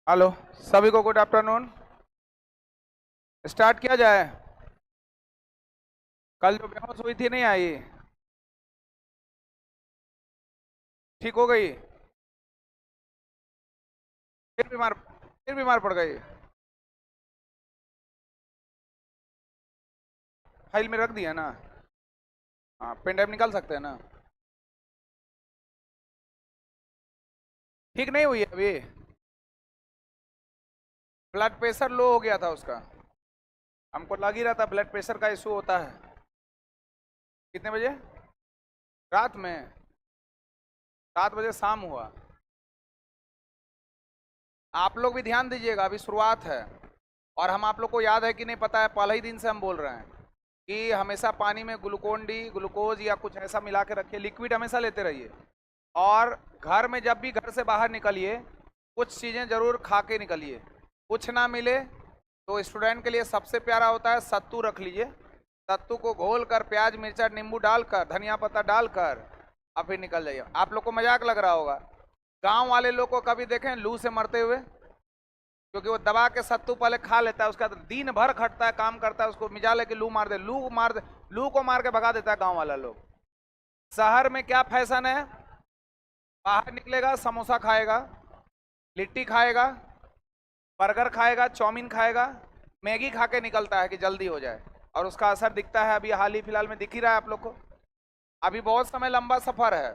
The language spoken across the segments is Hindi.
हेलो। सभी को गुड आफ्टरनून। स्टार्ट किया जाए। कल जो बेहोश हुई थी नहीं आई, ठीक हो गई? फिर बीमार पड़ गई। फाइल में रख दिया ना? हाँ, पेन ड्राइव निकाल सकते हैं ना? ठीक नहीं हुई है अभी। ब्लड प्रेशर लो हो गया था उसका। हमको लग ही रहा था ब्लड प्रेशर का इशू होता है। कितने बजे? रात में 7 बजे शाम हुआ। आप लोग भी ध्यान दीजिएगा, अभी शुरुआत है। और हम आप लोग को याद है कि नहीं पता है, पहले ही दिन से हम बोल रहे हैं कि हमेशा पानी में ग्लूकोन डी, ग्लूकोज या कुछ ऐसा मिला के रखिए, लिक्विड हमेशा लेते रहिए। और घर में जब भी घर से बाहर निकलिए, कुछ चीज़ें जरूर खा के निकलिए। कुछ ना मिले तो स्टूडेंट के लिए सबसे प्यारा होता है सत्तू, रख लीजिए। सत्तू को घोल कर प्याज मिर्चा नींबू डालकर धनिया पत्ता डालकर और फिर निकल जाइए। आप लोग को मजाक लग रहा होगा, गांव वाले लोग को कभी देखें लू से मरते हुए? क्योंकि वो दबा के सत्तू पहले खा लेता है, उसका दिन भर खटता है, काम करता है, उसको मिजा लेके लू मार दे, लू को मार के भगा देता है गांव वाला लोग। शहर में क्या फैशन है, बाहर निकलेगा समोसा खाएगा, लिट्टी खाएगा, बर्गर खाएगा, चाउमीन खाएगा, मैगी खा के निकलता है कि जल्दी हो जाए। और उसका असर दिखता है, अभी हाल ही फिलहाल में दिख ही रहा है आप लोग को। अभी बहुत समय लंबा सफर है।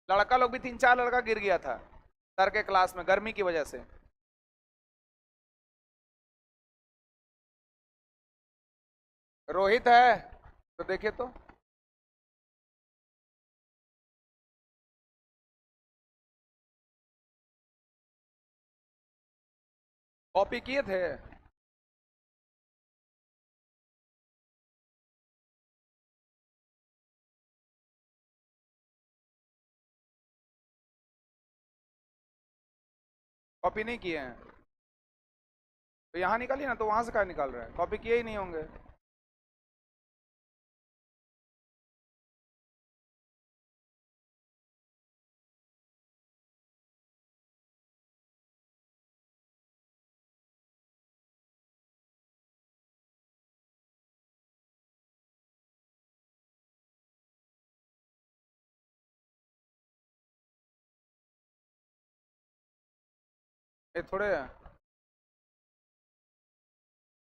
लड़का लोग भी 3-4 लड़का गिर गया था सर के क्लास में गर्मी की वजह से। रोहित है तो देखिए तो। कॉपी किए थे? कॉपी नहीं किए हैं तो यहाँ निकालिए ना, तो वहां से क्या निकाल रहे हैं? कॉपी किए ही नहीं होंगे।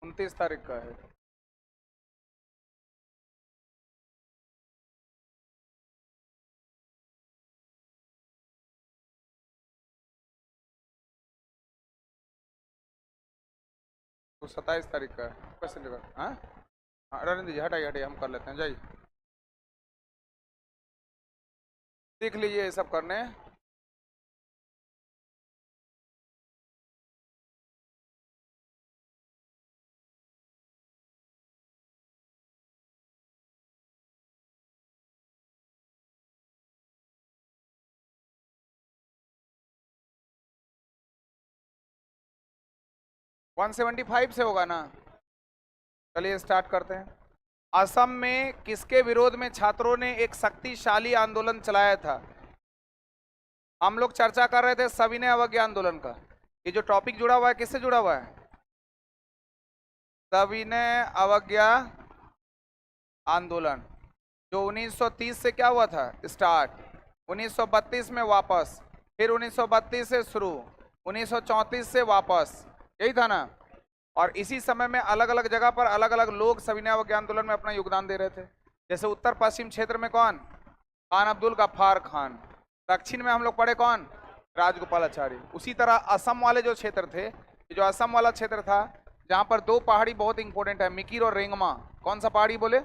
29 तारीख का है। तो 27 तारीख का है। कैसे लगा? हाँ हाँ, रहने दीजिए, हटाइए हटाइए, हम कर लेते हैं, जाइए। सीख लीजिए ये सब करने। 175 से होगा ना? चलिए स्टार्ट करते हैं। असम में किसके विरोध में छात्रों ने एक शक्तिशाली आंदोलन चलाया था? हम लोग चर्चा कर रहे थे सविनय अवज्ञा आंदोलन का। ये जो टॉपिक जुड़ा हुआ है किससे जुड़ा हुआ है? सविनय अवज्ञा आंदोलन, जो 1930 से क्या हुआ था स्टार्ट, 1932 में वापस, फिर 1932 से शुरू, 1934 से वापस, यही था ना? और इसी समय में अलग अलग जगह पर अलग अलग लोग सविनय अवज्ञा आंदोलन में अपना योगदान दे रहे थे। जैसे उत्तर पश्चिम क्षेत्र में कौन? खान अब्दुल गफ्फार खान। दक्षिण में हम लोग पढ़े कौन? राजगोपालाचारी। उसी तरह असम वाले जो क्षेत्र थे, जो असम वाला क्षेत्र था, जहां पर दो पहाड़ी बहुत इंपॉर्टेंट है, मिकिर और रेंगमा। कौन सा पहाड़ी बोले?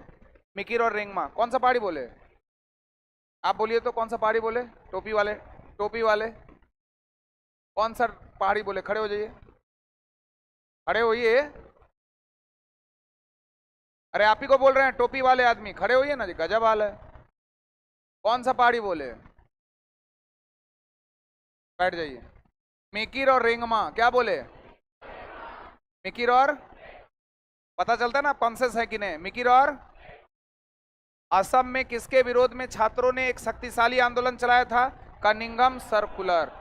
मिकिर और रेंगमा। कौन सा पहाड़ी बोले? आप बोलिए तो, कौन सा पहाड़ी बोले? टोपी वाले, टोपी वाले कौन सा पहाड़ी बोले? खड़े हो जाइए, खड़े होइए। अरे आप ही को बोल रहे हैं, टोपी वाले आदमी खड़े होइए ना जी, गजब हाल है। कौन सा पहाड़ी बोले? बैठ जाइए। मिकिर और रेंगमा क्या बोले? मिकिर और, पता चलता है ना कॉन्सेस है कि नहीं? मिकिर और। असम में किसके विरोध में छात्रों ने एक शक्तिशाली आंदोलन चलाया था? Cunningham circular.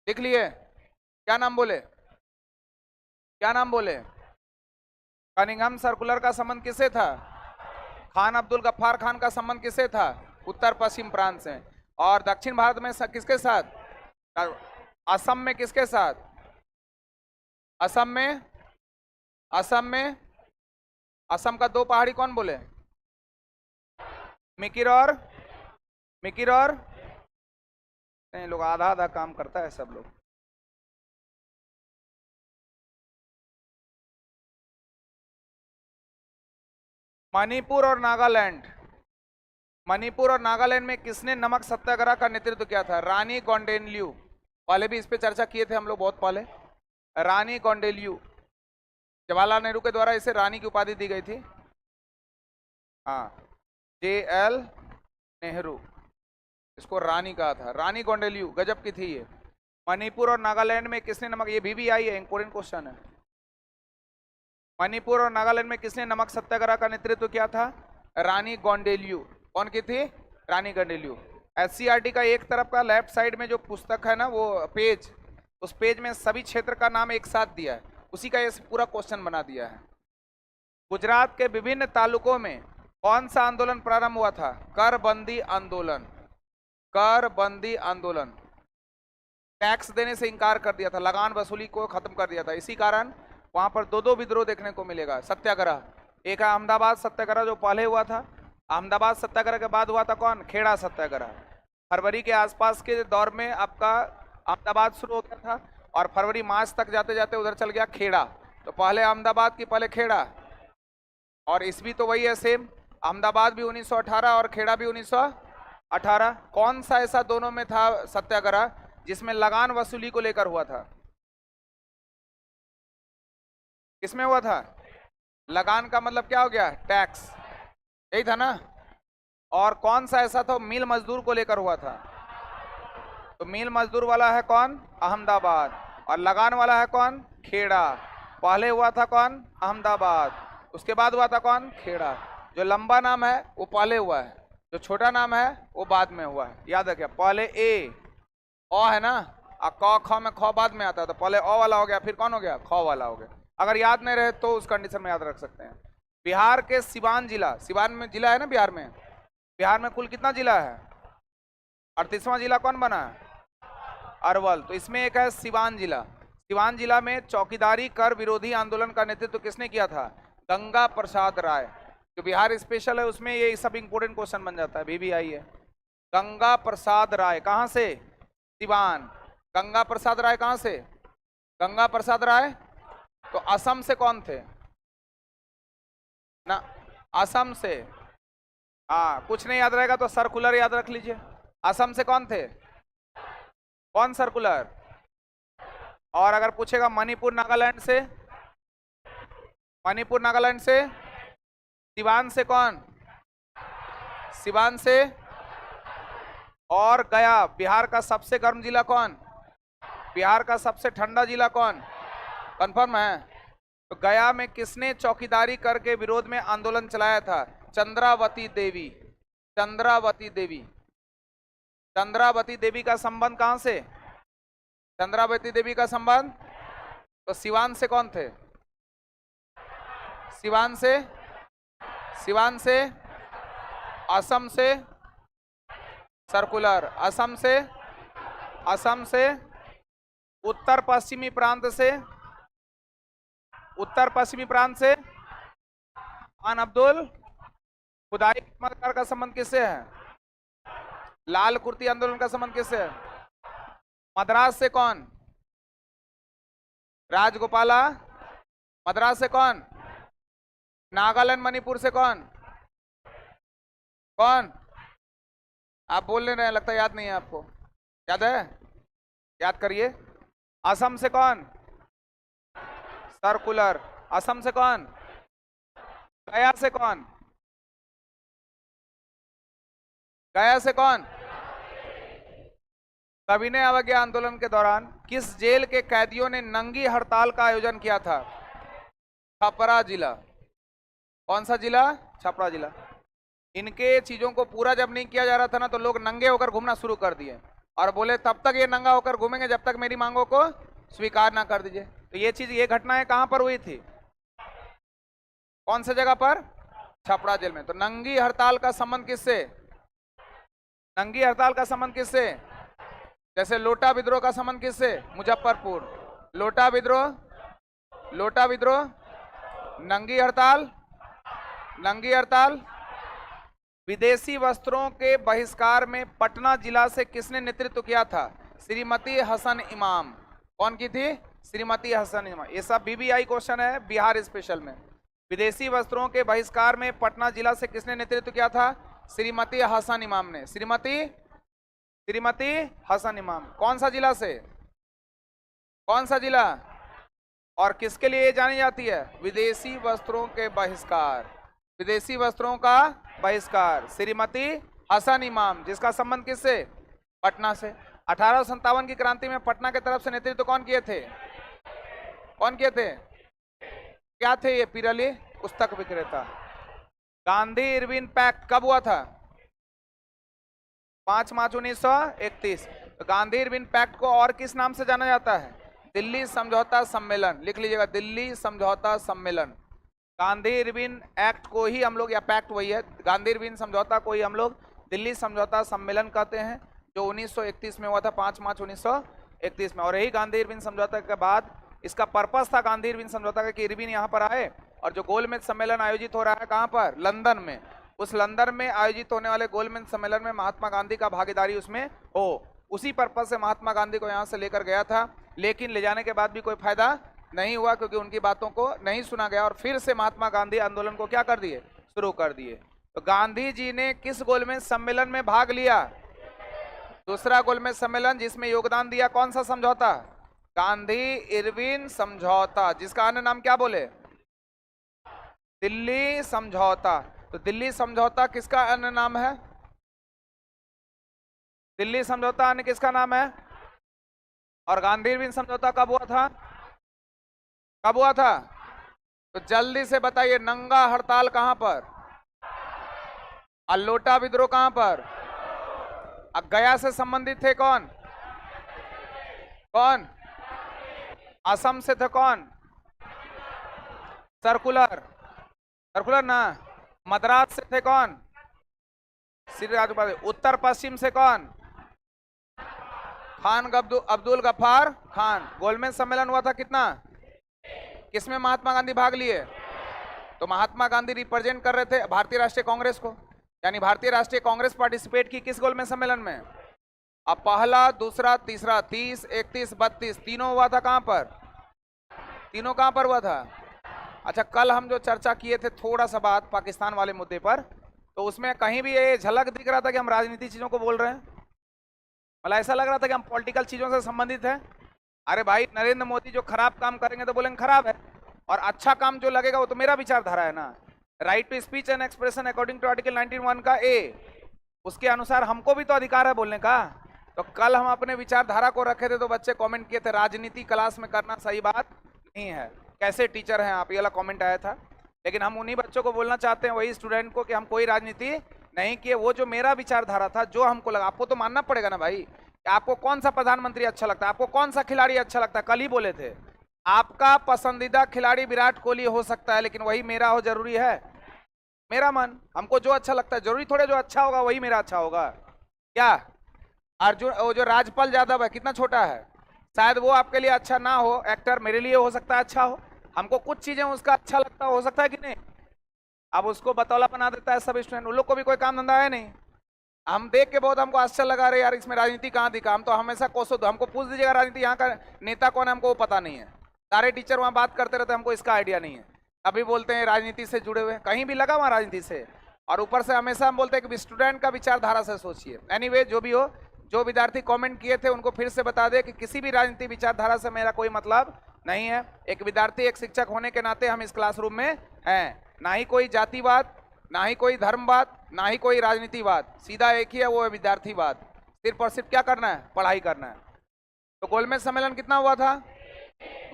लिख लिए? क्या नाम बोले? क्या नाम बोले? कनिंघम सर्कुलर का संबंध किससे था? खान अब्दुल गफ्फार खान का संबंध किससे था? उत्तर पश्चिम प्रांत से। और दक्षिण भारत में किसके साथ? असम में किसके साथ? असम में, असम में, असम का दो पहाड़ी कौन बोले? मिकिर और मिकिर और नहीं, लोग आधा आधा काम करता है सब लोग। मणिपुर और नागालैंड, मणिपुर और नागालैंड में किसने नमक सत्याग्रह का नेतृत्व किया था? रानी कौंडिन्यू। पहले भी इस पे चर्चा किए थे हम लोग बहुत पहले। रानी कौंडिन्यू, जवाहरलाल नेहरू के द्वारा इसे रानी की उपाधि दी गई थी। हाँ, JL नेहरू, इसको रानी कहा था। रानी कौंडिन्यू गजब की थी ये। मणिपुर और नागालैंड में किसने नमक, ये भी आई है, इंपोर्टेंट क्वेश्चन है। मणिपुर और नागालैंड में किसने नमक सत्याग्रह का नेतृत्व किया था? रानी कौंडिन्यू। कौन की थी? रानी कौंडिन्यू। SCERT का एक तरफ का लेफ्ट साइड में जो पुस्तक है ना, वो पेज, उस पेज में सभी क्षेत्र का नाम एक साथ दिया है, उसी का ये पूरा क्वेश्चन बना दिया है। गुजरात के विभिन्न तालुकों में कौन सा आंदोलन प्रारंभ हुआ था? कर बंदी आंदोलन। कर बंदी आंदोलन। टैक्स देने से इंकार कर दिया था, लगान वसूली को खत्म कर दिया था, इसी कारण वहां पर दो विद्रोह देखने को मिलेगा, सत्याग्रह। एक है अहमदाबाद सत्याग्रह जो पहले हुआ था। अहमदाबाद सत्याग्रह के बाद हुआ था कौन? खेड़ा सत्याग्रह। फरवरी के आसपास के दौर में आपका अहमदाबाद शुरू हो गया था और फरवरी मार्च तक जाते जाते उधर चल गया खेड़ा। तो पहले अहमदाबाद की पहले खेड़ा, और ईस्वी तो वही है सेम। अहमदाबाद भी 1918 और खेड़ा भी 1918। कौन सा ऐसा दोनों में था सत्याग्रह जिसमें लगान वसूली को लेकर हुआ था? किसमें हुआ था? लगान का मतलब क्या हो गया? टैक्स, यही था ना। और कौन सा ऐसा था मिल मजदूर को लेकर हुआ था? तो मिल मजदूर वाला है कौन? अहमदाबाद। और लगान वाला है कौन? खेड़ा। पहले हुआ था कौन? अहमदाबाद, उसके बाद हुआ था कौन? खेड़ा। जो लंबा नाम है वो पहले हुआ है, जो छोटा नाम है वो बाद में हुआ है। याद रखिए, पहले ए ओ है ना, क ख में ख बाद में आता है, तो पहले ओ वाला हो गया, फिर कौन हो गया? ख वाला हो गया। अगर याद नहीं रहे तो उस कंडीशन में याद रख सकते हैं। बिहार के सिवान जिला, सिवान में जिला है ना बिहार में, बिहार में कुल कितना जिला है? 38वां जिला कौन बना है? अरवल। तो इसमें एक है सिवान जिला। सिवान जिला में चौकीदारी कर विरोधी आंदोलन का नेतृत्व किसने किया था? गंगा प्रसाद राय। जो बिहार स्पेशल है उसमें ये सब इंपोर्टेंट क्वेश्चन बन जाता है, BBI है। गंगा प्रसाद राय कहां से? सिवान। गंगा प्रसाद राय कहां से? गंगा प्रसाद राय तो असम से कौन थे ना? असम से। हाँ, कुछ नहीं याद रहेगा तो सर्कुलर याद रख लीजिए। असम से कौन थे? कौन सर्कुलर? और अगर पूछेगा मणिपुर नागालैंड से, मणिपुर नागालैंड से, सिवान से कौन? सिवान से। और गया, बिहार का सबसे गर्म जिला कौन? बिहार का सबसे ठंडा जिला कौन? कंफर्म है? तो गया में किसने चौकीदारी करके विरोध में आंदोलन चलाया था? चंद्रावती देवी। चंद्रावती देवी। चंद्रावती देवी का संबंध कहां से? चंद्रावती देवी का संबंध तो सिवान से कौन थे? सिवान से। सिवान से। असम से सर्कुलर। असम से। असम से। उत्तर पश्चिमी प्रांत से। उत्तर पश्चिमी प्रांत से खान अब्दुल खुदाई चमत्कार का संबंध किससे है? लाल कुर्ती आंदोलन का संबंध किससे है? मद्रास से कौन? राजगोपाला। मद्रास से कौन? नागालैंड मणिपुर से कौन? कौन? आप बोल नहीं रहे, लगता याद नहीं है आपको। याद है? याद करिए। असम से कौन? सर्कुलर। असम से कौन? गया से कौन? गया से कौन? सविनय अवज्ञा आंदोलन के दौरान किस जेल के कैदियों ने नंगी हड़ताल का आयोजन किया था? छपरा जिला। कौन सा जिला? छपरा जिला। इनके चीजों को पूरा जब नहीं किया जा रहा था ना, तो लोग नंगे होकर घूमना शुरू कर दिए और बोले तब तक ये नंगा होकर घूमेंगे जब तक मेरी मांगों को स्वीकार ना कर दीजिए। तो ये घटनाएं कहां पर हुई थी? कौन सी जगह पर? छपरा जेल में। तो नंगी हड़ताल का संबंध किससे? नंगी हड़ताल का संबंध किससे? जैसे लोटा विद्रोह का संबंध किससे? मुजफ्फरपुर। लोटा विद्रोह, नंगी हड़ताल। विदेशी वस्त्रों के बहिष्कार में पटना जिला से किसने नेतृत्व किया था? श्रीमती हसन इमाम। कौन की थी? श्रीमती हसन इमाम। ये सब बीबीआई क्वेश्चन है बिहार स्पेशल में। विदेशी वस्त्रों के बहिष्कार में पटना जिला से किसने नेतृत्व किया था? श्रीमती हसन इमाम ने। श्रीमती हसन इमाम। कौन सा जिला से? कौन सा जिला? और किसके लिए जानी जाती है? विदेशी वस्त्रों के बहिष्कार। विदेशी वस्त्रों का बहिष्कार, श्रीमती हसन इमाम, जिसका संबंध किससे? पटना से। 1857 की क्रांति में पटना की तरफ से नेतृत्व कौन किए थे? क्या थे ये? पीरली पुस्तक विक्रेता। गांधी इरविन पैक्ट कब हुआ था? 5 मार्च 1931। तो गांधी इरविन पैक्ट को और किस नाम से जाना जाता है? दिल्ली समझौता सम्मेलन। लिख लीजिएगा, दिल्ली समझौता सम्मेलन। गांधी इरविन एक्ट को ही हम लोग, या पैक्ट वही है, गांधी इरविन समझौता को ही हम लोग दिल्ली समझौता सम्मेलन कहते हैं, जो 1931 में हुआ था, 5 मार्च 1931 में। और यही गांधी इरविन समझौता के बाद इसका पर्पस था गांधी इरविन समझौता का कि इरविन यहाँ पर आए और जो गोलमेज सम्मेलन आयोजित हो रहा है कहाँ पर? लंदन में। उस लंदन में आयोजित होने वाले गोलमेज सम्मेलन में महात्मा गांधी का भागीदारी उसमें हो, उसी पर्पस से महात्मा गांधी को यहाँ से लेकर गया था। लेकिन ले जाने के बाद भी कोई फायदा नहीं हुआ, क्योंकि उनकी बातों को नहीं सुना गया और फिर से महात्मा गांधी आंदोलन को क्या कर दिए? शुरू कर दिए। तो गांधी जी ने किस गोलमेज सम्मेलन में भाग लिया? दूसरा गोलमेज सम्मेलन, जिसमें योगदान दिया कौन सा समझौता? गांधी इरविन समझौता, जिसका अन्य नाम क्या बोले? दिल्ली समझौता। तो दिल्ली समझौता किसका अन्य नाम है? दिल्ली समझौता अन्य किसका नाम है? और गांधी इरविन समझौता कब हुआ था? तो जल्दी से बताइए, नंगा हड़ताल कहां पर? और लोटा विद्रोह कहां पर? गया से संबंधित थे कौन? असम से थे कौन? सर्कुलर ना। मद्रास से थे कौन? श्री राजपाल। उत्तर पश्चिम से कौन? खान अब्दुल गफ्फार खान। गोलमेज सम्मेलन हुआ था कितना? किसमें महात्मा गांधी भाग लिए? तो महात्मा गांधी रिप्रेजेंट कर रहे थे भारतीय राष्ट्रीय कांग्रेस को, यानी भारतीय राष्ट्रीय कांग्रेस पार्टिसिपेट की किस गोलमेज सम्मेलन में? अब पहला, दूसरा, तीसरा, 30, 31, 32 तीनों हुआ था कहां पर? तीनों कहां पर हुआ था? अच्छा, कल हम जो चर्चा किए थे थोड़ा सा बात पाकिस्तान वाले मुद्दे पर, तो उसमें कहीं भी ये झलक दिख रहा था कि हम राजनीति चीजों को बोल रहे हैं? मतलब ऐसा लग रहा था कि हम पॉलिटिकल चीजों से संबंधित है। अरे भाई, नरेंद्र मोदी जो खराब काम करेंगे तो बोलेंगे खराब है, और अच्छा काम जो लगेगा वो तो मेरा विचारधारा है ना। Right to speech and expression according to article 19(1) का ए, उसके अनुसार हमको भी तो अधिकार है बोलने का। तो कल हम अपने विचारधारा को रखे थे तो बच्चे कमेंट किए थे राजनीति क्लास में करना सही बात नहीं है, कैसे टीचर हैं आप, ये वाला कमेंट आया था। लेकिन हम उन्हीं बच्चों को बोलना चाहते हैं, वही स्टूडेंट को, कि हम कोई राजनीति नहीं किए। वो जो मेरा विचारधारा था, जो हमको लगा, आपको तो मानना पड़ेगा ना भाई, आपको कौन सा प्रधानमंत्री अच्छा लगता है, आपको कौन सा खिलाड़ी अच्छा लगता है। कल ही बोले थे आपका पसंदीदा खिलाड़ी विराट कोहली हो सकता है, लेकिन वही मेरा हो जरूरी है? मेरा मन, हमको जो अच्छा लगता है, जरूरी थोड़े जो अच्छा होगा वही मेरा अच्छा होगा क्या? अर्जुन, वो जो राजपाल यादव है कितना छोटा है, शायद वो आपके लिए अच्छा ना हो एक्टर, मेरे लिए हो सकता है अच्छा हो। हमको कुछ चीजें उसका अच्छा लगता हो सकता है कि नहीं? अब उसको बतौला बना देता है सब स्टूडेंट, उन लोग को भी कोई काम धंधा है नहीं। हम देख के बहुत हमको आश्चर्य लगा रहे यार, इसमें राजनीति कहाँ दिखा। हम तो हमेशा कोसों, हमको पूछ दीजिएगा राजनीति यहाँ का नेता कौन है, हमको वो पता नहीं है। सारे टीचर वहाँ बात करते रहते, हमको इसका आइडिया नहीं है। अभी बोलते हैं राजनीति से जुड़े हुए, कहीं भी लगा वहाँ राजनीति से, और ऊपर से हमेशा हम बोलते हैं कि स्टूडेंट का विचारधारा से सोचिए। एनीवे, जो भी हो, जो विद्यार्थी कमेंट किए थे उनको फिर से बता दें कि किसी भी राजनीति विचारधारा से मेरा कोई मतलब नहीं है। एक विद्यार्थी, एक शिक्षक होने के नाते हम इस क्लासरूम में हैं, ना ही कोई जातिवाद, ना ही कोई धर्मवाद, ना ही कोई राजनीतिवाद, सीधा एक ही है, वो है विद्यार्थीवाद। सिर्फ और सिर्फ क्या करना है? पढ़ाई करना है। तो गोलमेज सम्मेलन कितना हुआ था?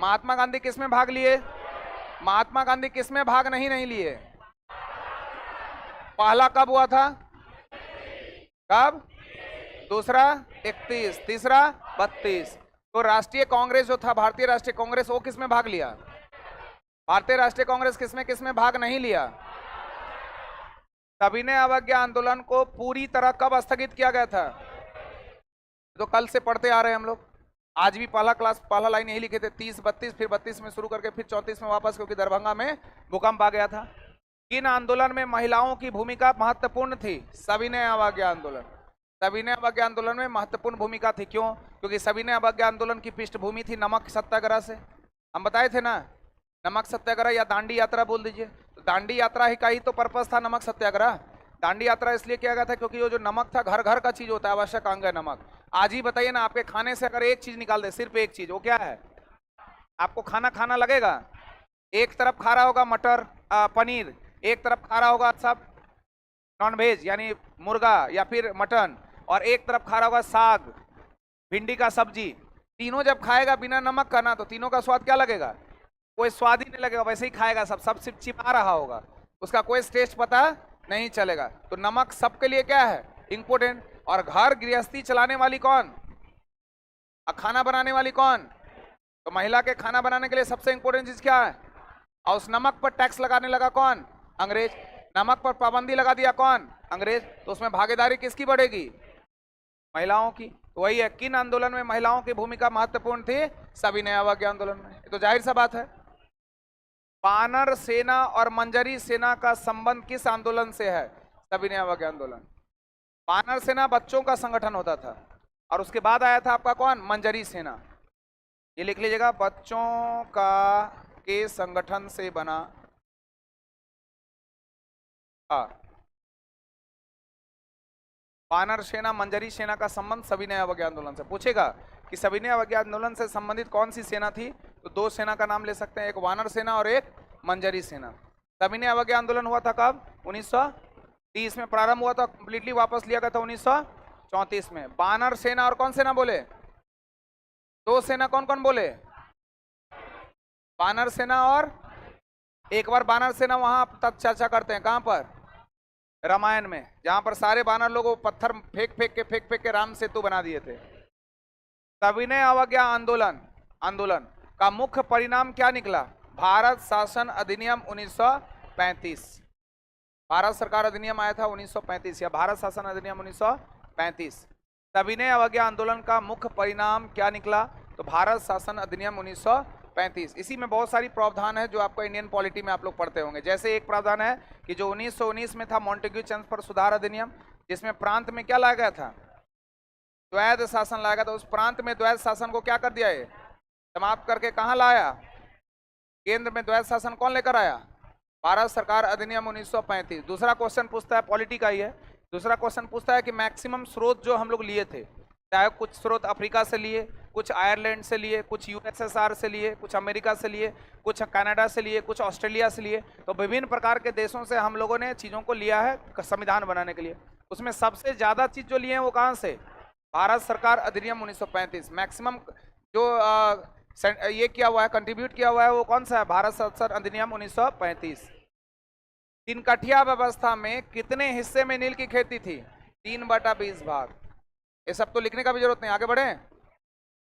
महात्मा गांधी किस में भाग लिए? महात्मा गांधी किस में भाग नहीं लिए? पहला कब हुआ था? कब? दूसरा 31, तीसरा 32। तो राष्ट्रीय कांग्रेस जो था, भारतीय राष्ट्रीय कांग्रेस, वो किसमें भाग लिया? भारतीय राष्ट्रीय कांग्रेस किसमें किसमें भाग नहीं लिया? सविनय अवज्ञा आंदोलन को पूरी तरह कब स्थगित किया गया था? तो कल से पढ़ते आ रहे हैं हम लोग, आज भी पहला लाइन यही लिखे थे, 30 32, फिर 32 में शुरू करके फिर 34 में वापस, क्योंकि दरभंगा में भूकंप आ गया था। किन आंदोलन में महिलाओं की भूमिका महत्वपूर्ण थी? सविनय अवज्ञा आंदोलन। सविनय अवज्ञा आंदोलन में महत्वपूर्ण भूमिका थी। क्यों? क्योंकि सविनय अवज्ञा आंदोलन की पृष्ठभूमि थी नमक सत्याग्रह से। हम बताए थे ना, नमक सत्याग्रह या दांडी यात्रा बोल दीजिए, तो दांडी यात्रा ही का ही तो पर्पस था नमक सत्याग्रह। दांडी यात्रा इसलिए किया गया था क्योंकि जो नमक था घर घर का चीज होता है, आवश्यक अंग है नमक। आज ही बताइए ना, आपके खाने से अगर एक चीज निकाल दे, सिर्फ एक चीज, वो क्या है? आपको खाना खाना लगेगा? एक तरफ खा रहा होगा मटर पनीर, एक तरफ खा रहा होगा सब नॉनवेज यानी मुर्गा या फिर मटन, और एक तरफ खा रहा होगा साग, भिंडी का सब्जी। तीनों जब खाएगा बिना नमक का ना, तो तीनों का स्वाद क्या लगेगा? कोई स्वाद ही नहीं लगेगा, वैसे ही खाएगा सब सिर्फ चिपा रहा होगा, उसका कोई टेस्ट पता नहीं चलेगा। तो नमक सबके लिए क्या है? इंपॉर्टेंट। और घर गृहस्थी चलाने वाली कौन? खाना बनाने वाली कौन? तो महिला के खाना बनाने के लिए सबसे इंपॉर्टेंट चीज क्या है? और उस नमक पर टैक्स लगाने लगा कौन? अंग्रेज। नमक पर पाबंदी लगा दिया कौन? अंग्रेज। तो उसमें भागीदारी किसकी बढ़ेगी? महिलाओं की। तो वही है, किन आंदोलन में महिलाओं की भूमिका महत्वपूर्ण थी? सविनय अवज्ञा आंदोलन में। ये तो जाहिर सा बात है। वानर सेना और मंजरी सेना का संबंध किस आंदोलन से है? सविनय अवज्ञा आंदोलन। वानर सेना बच्चों का संगठन होता था, और उसके बाद आया था आपका कौन? मंजरी सेना। ये लिख लीजिएगा, बच्चों का के संगठन से बना। वानर सेना मंजरी सेना का संबंध सविनय अवज्ञा आंदोलन से। पूछेगा कि सविनय अवज्ञा आंदोलन से संबंधित कौन सी सेना थी, तो दो सेना का नाम ले सकते हैं, एक वानर सेना और एक मंजरी सेना। सविनय अवज्ञा आंदोलन हुआ था कब? 1930 में प्रारंभ हुआ था, कंप्लीटली वापस लिया गया था 1934 में। वानर सेना और कौन सेना बोले? दो सेना कौन कौन बोले? वानर सेना और एक बार वानर सेना वहां तक चर्चा करते हैं, कहां पर? रामायण में, जहां पर सारे वानर लोगों पत्थर फेंक के राम सेतु बना दिए थे। सविनय अवज्ञा आंदोलन का मुख्य परिणाम क्या निकला? भारत शासन अधिनियम 1935। भारत सरकार अधिनियम आया था 1935, या भारत शासन अधिनियम 1935। सविनय अवज्ञा आंदोलन का मुख्य परिणाम क्या निकला? तो भारत शासन अधिनियम 1935। इसी में बहुत सारी प्रावधान है जो आपको इंडियन पॉलिटी में आप लोग पढ़ते होंगे। जैसे एक प्रावधान है कि जो 1919 में था मॉन्टेग्यू चंद पर सुधार अधिनियम, जिसमें प्रांत में क्या लाया गया था? द्वैध शासन लाया गया था। उस प्रांत में द्वैध शासन को क्या कर दिया? है समाप्त करके कहाँ लाया? केंद्र में द्वैध शासन कौन लेकर आया? भारत सरकार अधिनियम 1935। दूसरा क्वेश्चन पूछता है, पॉलिटी का ही है, दूसरा क्वेश्चन पूछता है कि मैक्सिमम स्रोत जो हम लोग लिए थे, चाहे कुछ स्रोत अफ्रीका से लिए, कुछ आयरलैंड से लिए, कुछ यूएसएसआर से लिए, कुछ अमेरिका से लिए, कुछ कनाडा से लिए, कुछ ऑस्ट्रेलिया से लिए, तो विभिन्न प्रकार के देशों से हम लोगों ने चीज़ों को लिया है संविधान बनाने के लिए। उसमें सबसे ज़्यादा चीज़ जो लिए हैं वो कहाँ से? भारत सरकार अधिनियम 1935। मैक्सिमम जो ये किया हुआ है, कंट्रीब्यूट किया हुआ है, वो कौन सा है? भारत शासन अधिनियम 1935। तिनकठिया व्यवस्था में कितने हिस्से में नील की खेती थी? 3/20 भाग। ये सब तो लिखने का भी जरूरत नहीं, आगे बढ़े।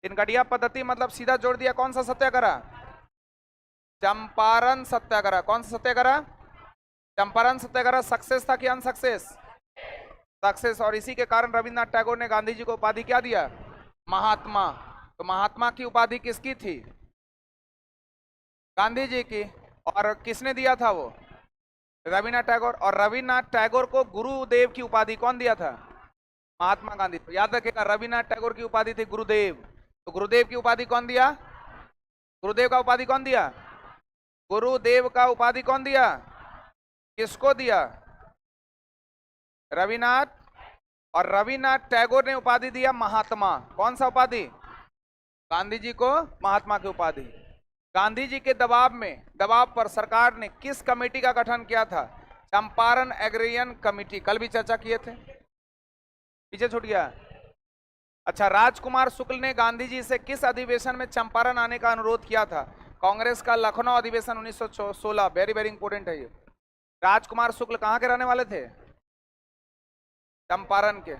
तिनकठिया पद्धति मतलब सीधा जोड़ दिया कौन सा सत्याग्रह? चंपारण सत्याग्रह। कौन सा सत्याग्रह? चंपारण सत्याग्रह। सक्सेस था कि अनसक्सेस? सक्सेस। और इसी के कारण रविन्द्रनाथ टैगोर ने गांधी जी को उपाधि क्या दिया? महात्मा। तो महात्मा की उपाधि किसकी थी? गांधी जी की। और किसने दिया था वो? रविन्द्रनाथ टैगोर। और रविन्द्रनाथ टैगोर को गुरुदेव की उपाधि कौन दिया था? महात्मा गांधी। तो याद रखिएगा, रविन्द्रनाथ टैगोर की उपाधि थी गुरुदेव। तो गुरुदेव की उपाधि कौन दिया? गुरुदेव का उपाधि कौन दिया? गुरुदेव का उपाधि कौन दिया? किसको दिया? रविन्द्रनाथ। और रविन्द्रनाथ टैगोर ने उपाधि दिया महात्मा। कौन सा उपाधि? गांधी जी को महात्मा की उपाधि। गांधी जी के दबाव पर सरकार ने किस कमेटी का गठन किया था? Champaran agrarian committee. कल भी चर्चा किए थे, पीछे छूट गया। अच्छा, राजकुमार शुक्ल ने गांधी जी से किस अधिवेशन में चंपारण आने का अनुरोध किया था? कांग्रेस का लखनऊ अधिवेशन 1916। वेरी वेरी इंपोर्टेंट है ये। राजकुमार शुक्ल कहाँ के रहने वाले थे? चंपारण के।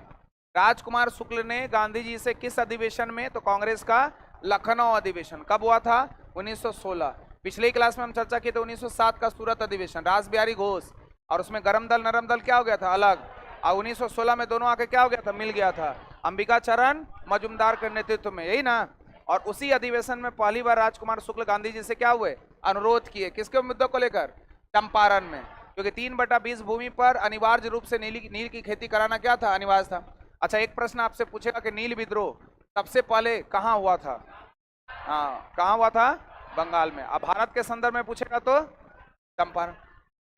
राजकुमार शुक्ल ने गांधी जी से किस अधिवेशन में? तो कांग्रेस का लखनऊ अधिवेशन कब हुआ था? 1916। पिछली क्लास में हम चर्चा किए थे 1907 का सूरत अधिवेशन, रास बिहारी घोष, और उसमें गरम दल नरम दल क्या हो गया था? अलग। और 1916 में दोनों आके क्या हो गया था? मिल गया था, अंबिका चरण मजुमदार के नेतृत्व में, यही ना। और उसी अधिवेशन में पहली बार राजकुमार शुक्ल गांधी जी से क्या हुए? अनुरोध किए, किसके मुद्दों को लेकर? चंपारण में, क्योंकि 3/20 भूमि पर अनिवार्य रूप से नील की खेती कराना क्या था? अनिवार्य था। अच्छा, एक प्रश्न आपसे पूछेगा कि नील विद्रोह सबसे पहले कहाँ हुआ था? हाँ, कहाँ हुआ था? बंगाल में। अब भारत के संदर्भ में पूछेगा तो चंपारण,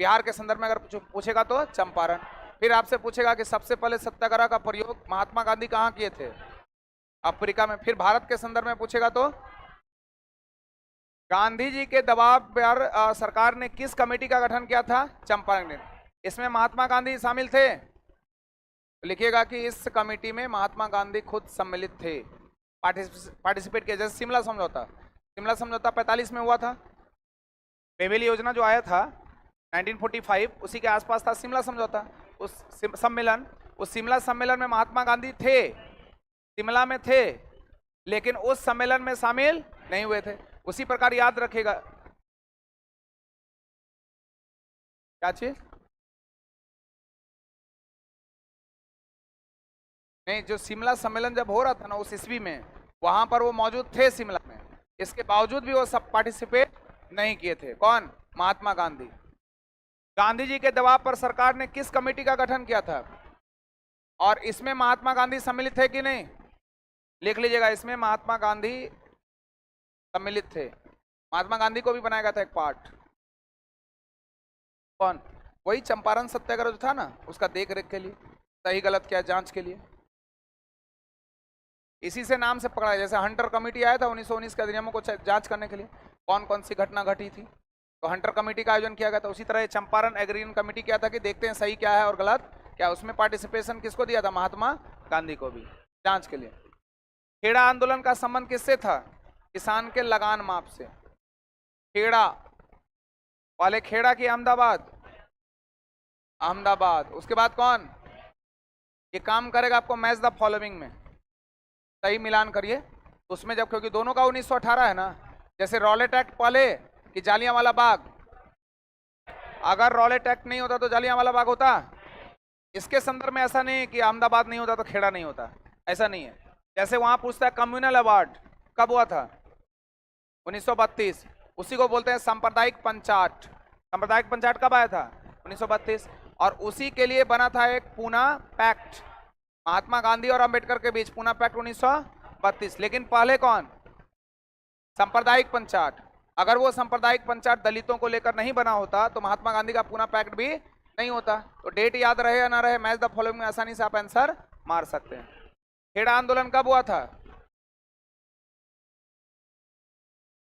बिहार के संदर्भ में अगर पूछेगा तो चंपारण। फिर आपसे पूछेगा कि सबसे पहले सत्याग्रह का प्रयोग महात्मा गांधी कहाँ किए थे? अफ्रीका में। फिर भारत के संदर्भ में पूछेगा तो गांधी जी के दबाव पर सरकार ने किस कमेटी का गठन किया था? चंपारण ने। इसमें महात्मा गांधी शामिल थे? लिखिएगा कि इस कमेटी में महात्मा गांधी खुद सम्मिलित थे, पार्टिसिपेट किया। जैसे शिमला समझौता, शिमला समझौता 45 में हुआ था। बेबेल योजना जो आया था 1945, उसी के आसपास था शिमला समझौता। उस सम्मेलन, उस शिमला सम्मेलन में महात्मा गांधी थे, शिमला में थे, लेकिन उस सम्मेलन में शामिल नहीं हुए थे। उसी प्रकार याद रखेगा क्या चीज? नहीं, जो शिमला सम्मेलन जब हो रहा था ना उस ईस्वी में, वहां पर वो मौजूद थे शिमला में, इसके बावजूद भी वो सब पार्टिसिपेट नहीं किए थे। कौन? महात्मा गांधी। गांधी जी के दबाव पर सरकार ने किस कमेटी का गठन किया था? और इसमें महात्मा गांधी सम्मिलित थे कि नहीं? लिख लीजिएगा, इसमें महात्मा गांधी सम्मिलित थे। महात्मा गांधी को भी बनाया गया था एक पार्ट। कौन? वही चंपारण सत्याग्रह जो था ना, उसका देख रेख के लिए, सही गलत क्या जांच के लिए, इसी से नाम से पकड़ा है। जैसे हंटर कमेटी आया था 1919 के अधिनियमों को जांच करने के लिए, कौन कौन सी घटना घटी थी, तो हंटर कमेटी का आयोजन किया गया था। उसी तरह चंपारण एग्रीगेशन कमेटी क्या था कि देखते हैं सही क्या है और गलत क्या। उसमें पार्टिसिपेशन किसको दिया था? महात्मा गांधी को भी, जांच के लिए। खेड़ा आंदोलन का संबंध किससे था? किसान के लगान माफ से। खेड़ा, पहले खेड़ा की अहमदाबाद, अहमदाबाद। उसके बाद कौन? ये काम करेगा आपको मैच द फॉलोइंग में, सही मिलान करिए उसमें। जब क्योंकि दोनों का 1918 है ना, जैसे रॉलेट एक्ट पहले कि जालियांवाला बाग, अगर रॉलेट एक्ट नहीं होता तो जालियांवाला बाग होता। इसके संदर्भ में ऐसा नहीं है कि अहमदाबाद नहीं होता तो खेड़ा नहीं होता, ऐसा नहीं है। जैसे वहां पूछता है कम्युनल अवार्ड कब हुआ था? 1932। उसी को बोलते हैं सांप्रदायिक पंचायत। सांप्रदायिक पंचायत कब आया था? 1932। और उसी के लिए बना था एक पूना पैक्ट, महात्मा गांधी और अंबेडकर के बीच पूना पैक्ट 1932। लेकिन पहले कौन? सांप्रदायिक पंचायत। अगर वो सांप्रदायिक पंचायत दलितों को लेकर नहीं बना होता तो महात्मा गांधी का पूना पैक्ट भी नहीं होता। तो डेट याद रहे या ना रहे, मैच द फॉलोइंग में आसानी से आप आंसर मार सकते हैं। खेड़ा आंदोलन कब हुआ था?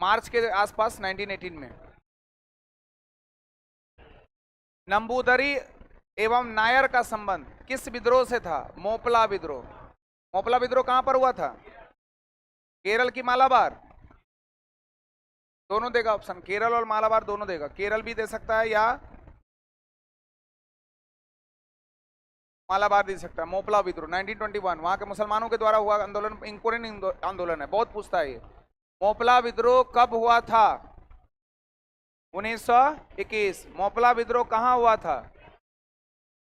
मार्च के आसपास 1918 में। नंबूदरी एवं नायर का संबंध किस विद्रोह से था? मोपला विद्रोह। मोपला विद्रोह कहां पर हुआ था? केरल की मालाबार, दोनों देगा ऑप्शन, केरल और मालाबार दोनों देगा। केरल भी दे सकता है या मालाबार दे सकता है। मोपला विद्रोह 1921 वहां के मुसलमानों के द्वारा हुआ आंदोलन, इंपोर्टेंट आंदोलन है, बहुत पूछता है ये। मोपला विद्रोह कब हुआ था? 1921। मोपला विद्रोह कहां हुआ था?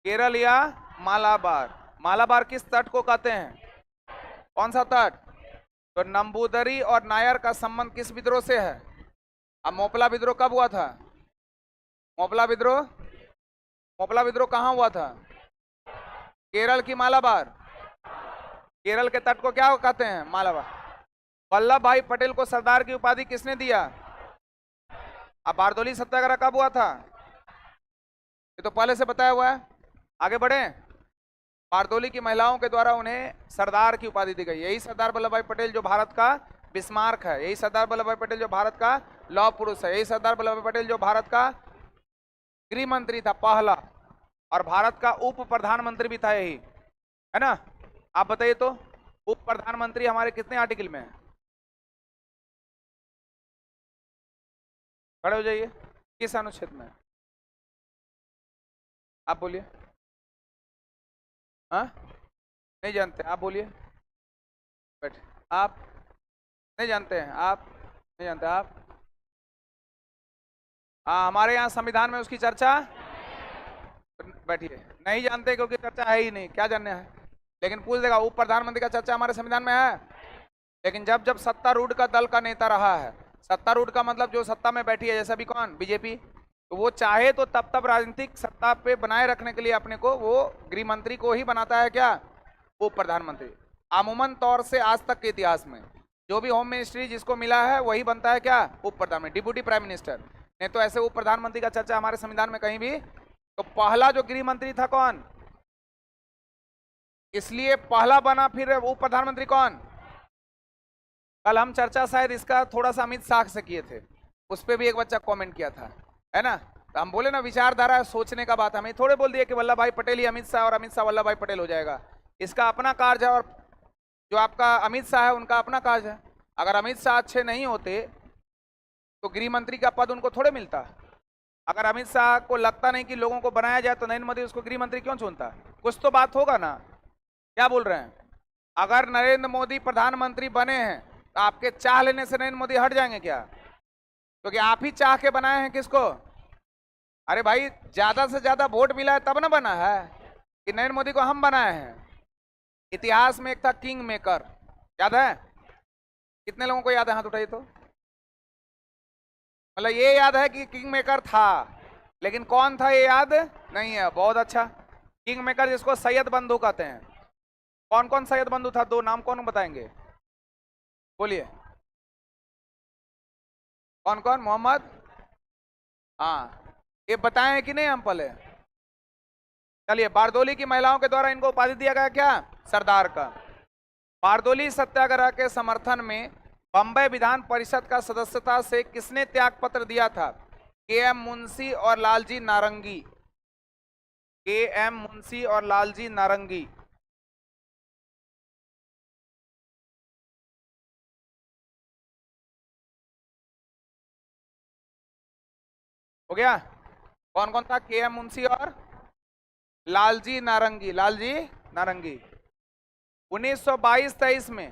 केरल या मालाबार? मालाबार किस तट को कहते हैं? कौन सा तट? तो नंबूदरी और नायर का संबंध किस विद्रोह से है? अब मोपला विद्रोह कब हुआ था? मोपला विद्रोह, मोपला विद्रोह कहां हुआ था? केरल की मालाबार। केरल के तट को क्या कहते हैं? मालाबार। वल्लभ भाई पटेल को सरदार की उपाधि किसने दिया? अब बारदोली सत्याग्रह कब हुआ था? ये तो पहले से बताया हुआ है, आगे बढ़े। बारदोली की महिलाओं के द्वारा उन्हें सरदार की उपाधि दी गई। यही सरदार वल्लभ भाई पटेल जो भारत का बिस्मार्क है, यही सरदार वल्लभ भाई पटेल जो भारत का लौह पुरुष है, यही सरदार वल्लभ भाई पटेल जो भारत का गृह मंत्री था पहला, और भारत का उप प्रधानमंत्री भी था, यही है ना। आप बताइए तो उप प्रधानमंत्री हमारे कितने आर्टिकल में है? खड़े हो जाइए, किस अनुच्छेद में? आप बोलिए। हाँ, नहीं जानते, आप बोलिए। बैठे आप। नहीं जानते हैं आप? नहीं जानते आप? हाँ, हमारे यहाँ संविधान में उसकी चर्चा, बैठिए, नहीं जानते क्योंकि चर्चा है ही नहीं, क्या जानना है। लेकिन पूछ देगा, उप प्रधानमंत्री का चर्चा हमारे संविधान में है। लेकिन जब जब सत्तारूढ़ का दल का नेता रहा है, सत्तारूढ़ का मतलब जो सत्ता में बैठी है, जैसा भी कौन, बीजेपी, तो वो चाहे तो तब तब राजनीतिक सत्ता पे बनाए रखने के लिए अपने को वो गृह मंत्री को ही बनाता है, क्या, उप प्रधानमंत्री। अमूमन तौर से आज तक के इतिहास में जो भी होम मिनिस्ट्री जिसको मिला है वही बनता है, क्या, उप प्रधानमंत्री, डिप्टी प्राइम मिनिस्टर। नहीं तो ऐसे उप प्रधानमंत्री का चर्चा हमारे संविधान में कहीं भी। तो पहला जो गृह मंत्री था कौन, इसलिए पहला बना, फिर उप प्रधानमंत्री कौन। कल हम चर्चा शायद इसका थोड़ा सा अमित शाह से किए थे, उस पर भी एक बच्चा कमेंट किया था, है ना। तो हम बोले ना, विचारधारा सोचने का बात, हमें थोड़े बोल दिया कि वल्लभ भाई पटेल ही अमित शाह और अमित शाह वल्लभ भाई पटेल हो जाएगा। इसका अपना कार्य है, और जो आपका अमित शाह है उनका अपना कार्य है। अगर अमित शाह अच्छे नहीं होते तो गृह मंत्री का पद उनको थोड़े मिलता। अगर अमित शाह को लगता नहीं कि लोगों को बनाया जाए तो नरेंद्र मोदी उसको गृह मंत्री क्यों चुनता? कुछ तो बात होगा ना, क्या बोल रहे हैं। अगर नरेंद्र मोदी प्रधानमंत्री बने हैं तो आपके चाह लेने से नरेंद्र मोदी हट जाएंगे क्या? क्योंकि आप ही चाह के बनाए हैं किसको? अरे भाई, ज्यादा से ज्यादा वोट मिला है तब ना बना है कि नरेंद्र मोदी को हम बनाए हैं। इतिहास में एक था किंग मेकर, याद है? कितने लोगों को याद है? हाथ उठाइए तो। मतलब ये याद है कि किंग मेकर था, लेकिन कौन था ये याद नहीं है। बहुत अच्छा। किंग मेकर जिसको सैयद बंधु कहते हैं। कौन कौन सैयद बंधु था? दो नाम कौन बताएंगे, बोलिए। कौन कौन? मोहम्मद, हाँ, ये बताएं कि नहीं हम पहले? चलिए, बारदोली की महिलाओं के द्वारा इनको उपाधि दिया गया, क्या, सरदार का। बारदोली सत्याग्रह के समर्थन में बंबई विधान परिषद का सदस्यता से किसने त्याग पत्र दिया था? के.एम. मुंशी और लालजी नारंगी। के.एम. मुंशी और लालजी नारंगी। हो गया? कौन कौन था? के.एम. मुंशी और लालजी नारंगी। लालजी नारंगी 1922-23 में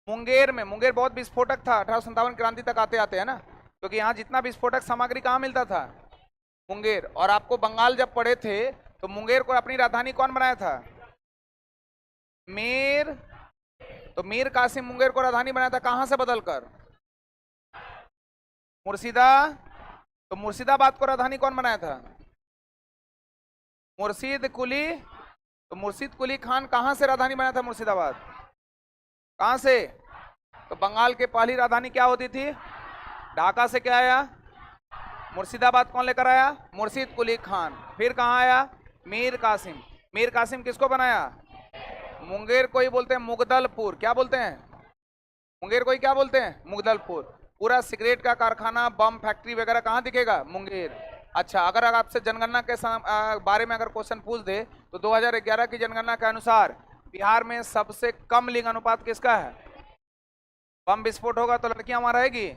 मुंगेर में, मुंगेर बहुत विस्फोटक था 1857 क्रांति तक आते आते, है ना, क्योंकि यहाँ जितना विस्फोटक सामग्री कहाँ मिलता था? मुंगेर। और आपको बंगाल जब पढ़े थे तो मुंगेर को अपनी राजधानी कौन बनाया था? मीर। तो मीर कासिम मुंगेर को राजधानी बनाया था, कहां से बदलकर? मुर्शिदा। तो मुर्शिदाबाद को राजधानी कौन बनाया था? मुर्शीद कुली। तो मुर्शीद कुली खान कहां से राजधानी बनाया था मुर्शिदाबाद? कहां से? तो बंगाल के पहली राजधानी क्या होती थी? ढाका से क्या आया? मुर्शिदाबाद कौन लेकर आया? मुर्शीद कुली खान। फिर कहां आया? मीर कासिम। मीर कासिम किसको बनाया? मुंगेर को ही बोलते हैं मुगदलपुर। क्या बोलते हैं? मुंगेर को ही क्या बोलते हैं? मुगदलपुर। पूरा सिगरेट का कारखाना, बम फैक्ट्री वगैरह कहाँ दिखेगा? मुंगेर। अच्छा, अगर आपसे जनगणना के बारे में अगर क्वेश्चन पूछ दे तो 2011 की जनगणना के अनुसार बिहार में सबसे कम लिंग अनुपात किसका है? बम विस्फोट होगा तो लड़कियां वहां रहेगी?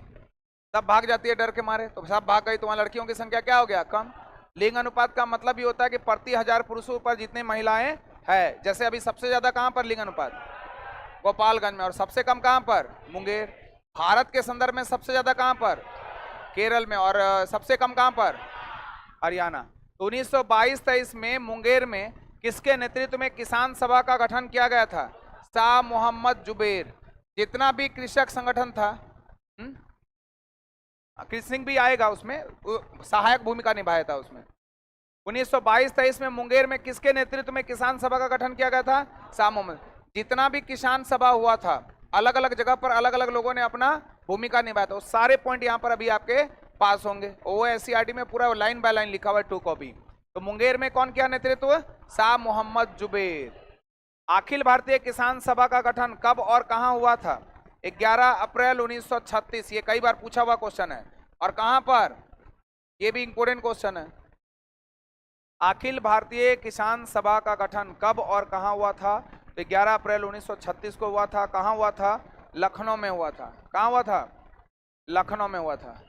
सब भाग जाती है डर के मारे, तो सब भाग गई तो वहां लड़कियों की संख्या क्या हो गया? कम। लिंग अनुपात का मतलब ये होता है कि प्रति 1000 पुरुषों पर जितने महिलाएं है। जैसे अभी सबसे ज्यादा कहां पर लिंग अनुपात? गोपालगंज में। और सबसे कम कहां पर? मुंगेर। भारत के संदर्भ में सबसे ज्यादा कहां पर? केरल में। और सबसे कम कहां पर? हरियाणा। तो 1922-23 में मुंगेर में किसके नेतृत्व में किसान सभा का गठन किया गया था? शाह मोहम्मद जुबैर। जितना भी कृषक संगठन था, कृष्ण सिंह भी आएगा उसमें, सहायक भूमिका निभाया था उसमें। 1922-23 में मुंगेर में किसके नेतृत्व में किसान सभा का गठन किया गया था? शाह मोहम्मद। जितना भी किसान सभा हुआ था, अलग अलग जगह पर अलग अलग लोगों ने अपना भूमिका निभाया था। सारे पॉइंट यहाँ पर अभी आपके पास होंगे। OSCERT में पूरा लाइन बाय लाइन लिखा हुआ है, 2 कॉपी। तो मुंगेर में कौन किया नेतृत्व? शाह मोहम्मद जुबैर। अखिल भारतीय किसान सभा का गठन कब और कहां हुआ था? 11 अप्रैल 1936। ये कई बार पूछा हुआ क्वेश्चन है। और कहां पर? ये भी इंपोर्टेंट क्वेश्चन है। अखिल भारतीय किसान सभा का गठन कब और कहां हुआ था? 11 अप्रैल 1936 को हुआ था। कहां हुआ था? लखनऊ में हुआ था। कहां हुआ था? लखनऊ में हुआ था।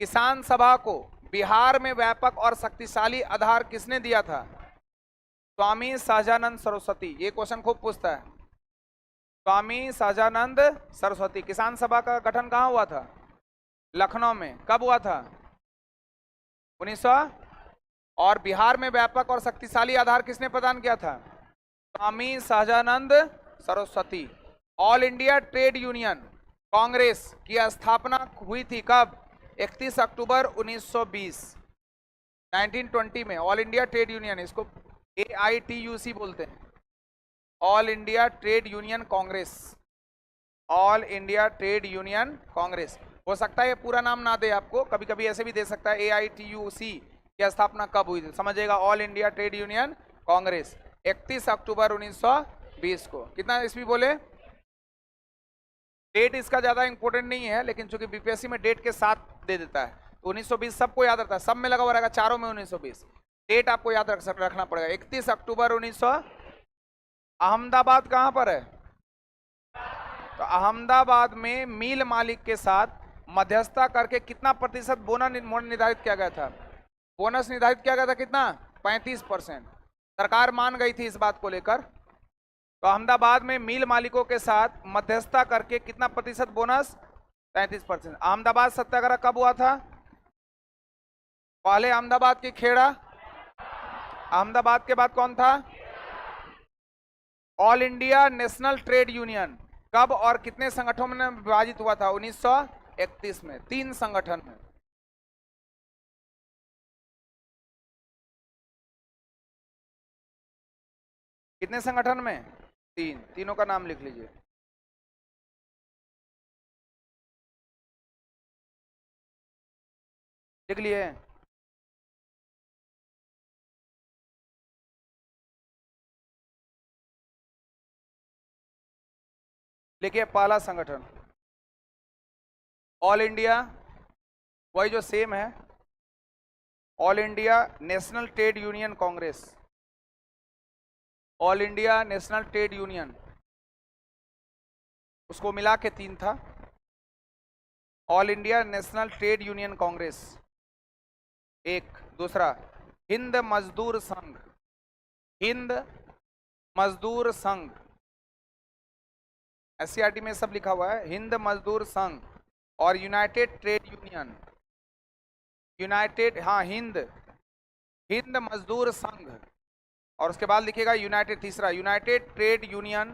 किसान सभा को बिहार में व्यापक और शक्तिशाली आधार किसने दिया था? स्वामी सहजानंद सरस्वती। ये क्वेश्चन खूब पूछता है। स्वामी सहजानंद सरस्वती। किसान सभा का गठन कहाँ हुआ था? लखनऊ में। कब हुआ था? 1900। और बिहार में व्यापक और शक्तिशाली आधार किसने प्रदान किया था? Swami Sahajanand Saraswati. All India Trade Union Congress की स्थापना हुई थी कब? 31 अक्टूबर 1920, 1920 में। ऑल इंडिया ट्रेड यूनियन, इसको AITUC बोलते हैं, all India Trade Union Congress. All India Trade Union Congress. हो सकता है ये पूरा नाम ना दे आपको, कभी कभी ऐसे भी दे सकता है AITUC की स्थापना कब हुई थी, समझिएगा। All India Trade Union Congress 31 अक्टूबर 1920 को। कितना ईस्वी बोले? डेट इसका ज्यादा इंपॉर्टेंट नहीं है, लेकिन चूंकि बीपीएससी में डेट के साथ दे देता है तो 1920 सबको याद रहता है, सब में लगा हुआ रहेगा, चारों में 1920। डेट आपको याद रखना पड़ेगा 31 अक्टूबर 1900। अहमदाबाद कहां पर है? तो अहमदाबाद में मिल मालिक के साथ मध्यस्थता करके कितना प्रतिशत बोनस निर्धारित किया गया था? बोनस निर्धारित किया गया था कितना? 35%। सरकार मान गई थी इस बात को लेकर। तो अहमदाबाद में मिल मालिकों के साथ मध्यस्थता करके कितना प्रतिशत बोनस? 35%। अहमदाबाद सत्याग्रह कब हुआ था? पहले अहमदाबाद की खेड़ा, अहमदाबाद के बाद कौन था? All India national trade union कब और कितने संगठनों में विभाजित हुआ था? 1931 में, 3 संगठन में। कितने संगठन में? 3। तीनों का नाम लिख लीजिए। लिख लिए? देखिए पहला संगठन ऑल इंडिया, वही जो सेम है, all India national trade Union Congress. All India national trade union, उसको मिला के 3 था। All India national trade Union Congress एक। दूसरा हिंद मजदूर संघ, हिंद मजदूर संघ, SCRT में सब लिखा हुआ है, हिंद मजदूर संघ। और यूनाइटेड ट्रेड यूनियन, यूनाइटेड, हाँ हिंद, हिंद मजदूर संघ। और उसके बाद लिखिएगा यूनाइटेड, तीसरा United trade union,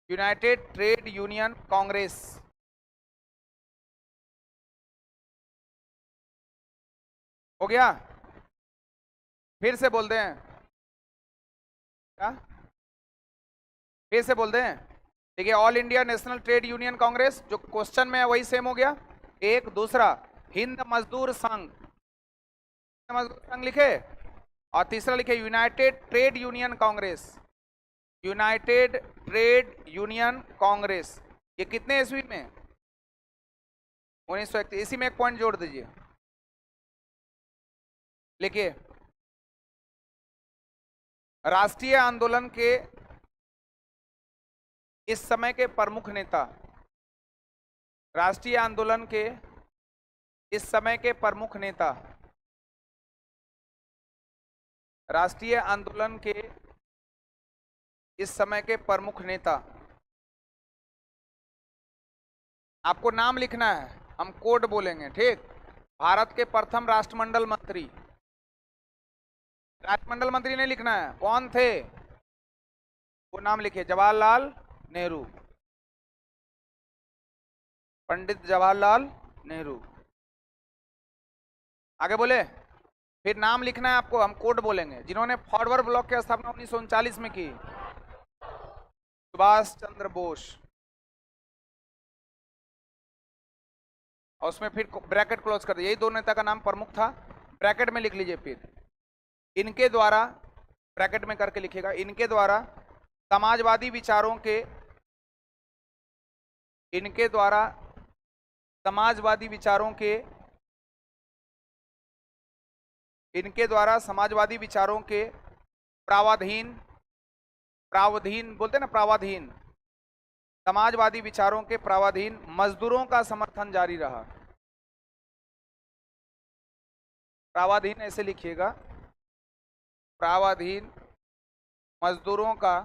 United trade Union Congress. हो गया? फिर से बोल दें क्या? फिर से बोल दें? देखिए all India national trade Union Congress जो क्वेश्चन में है वही सेम हो गया एक। दूसरा हिंद मजदूर संघ, मजदूर संघ लिखे। और तीसरा लिखे United trade Union Congress, United trade Union Congress. ये कितने ईस्वी में? 1931। इसी में एक पॉइंट जोड़ दीजिए, लिखिए राष्ट्रीय आंदोलन के इस समय के प्रमुख नेता, राष्ट्रीय आंदोलन के इस समय के प्रमुख नेता, राष्ट्रीय आंदोलन के इस समय के प्रमुख नेता। आपको नाम लिखना है, हम कोड बोलेंगे, ठीक? भारत के प्रथम राष्ट्रमंडल मंत्री, राष्ट्रमंडल मंत्री नहीं लिखना है, कौन थे वो नाम लिखिए। जवाहरलाल नेहरू, पंडित जवाहरलाल नेहरू। आगे बोले? फिर नाम लिखना है आपको, हम कोड बोलेंगे। जिन्होंने फॉरवर्ड ब्लॉक की स्थापना 1939 में की, सुभाष चंद्र बोस। और उसमें फिर ब्रैकेट क्लोज कर दिया, यही दो नेता का नाम प्रमुख था, ब्रैकेट में लिख लीजिए। फिर इनके द्वारा, ब्रैकेट में करके लिखिएगा, इनके द्वारा समाजवादी विचारों के, इनके द्वारा समाजवादी विचारों के, इनके द्वारा समाजवादी विचारों के प्रावधान, प्रावधान बोलते हैं ना, प्रावधान, समाजवादी विचारों के प्रावधान मजदूरों का समर्थन जारी रहा। प्रावधान ऐसे लिखिएगा, प्रावधान मजदूरों का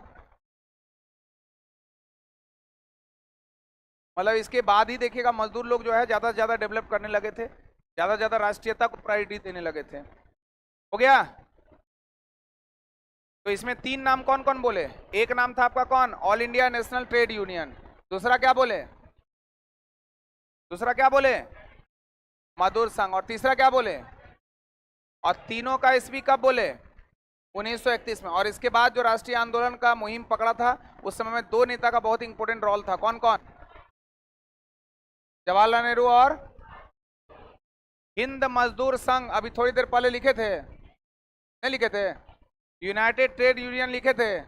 मतलब इसके बाद ही देखिएगा मजदूर लोग जो है ज्यादा से ज्यादा डेवलप करने लगे थे, ज्यादा से ज्यादा राष्ट्रीयता को प्रायोरिटी देने लगे थे। हो गया। तो इसमें 3 नाम कौन कौन बोले? एक नाम था आपका कौन? All India national trade union. दूसरा क्या बोले? दूसरा क्या बोले? मजदूर संघ। और तीसरा क्या बोले? और तीनों का ईस्वी कब बोले? 1931 में। और इसके बाद जो राष्ट्रीय आंदोलन का मुहिम पकड़ा था उस समय में 2 नेता का बहुत इंपॉर्टेंट रोल था। कौन कौन? जवाहरलाल नेहरू और हिंद मजदूर संघ। अभी थोड़ी देर पहले लिखे थे, नहीं लिखे थे? यूनाइटेड ट्रेड यूनियन लिखे थे।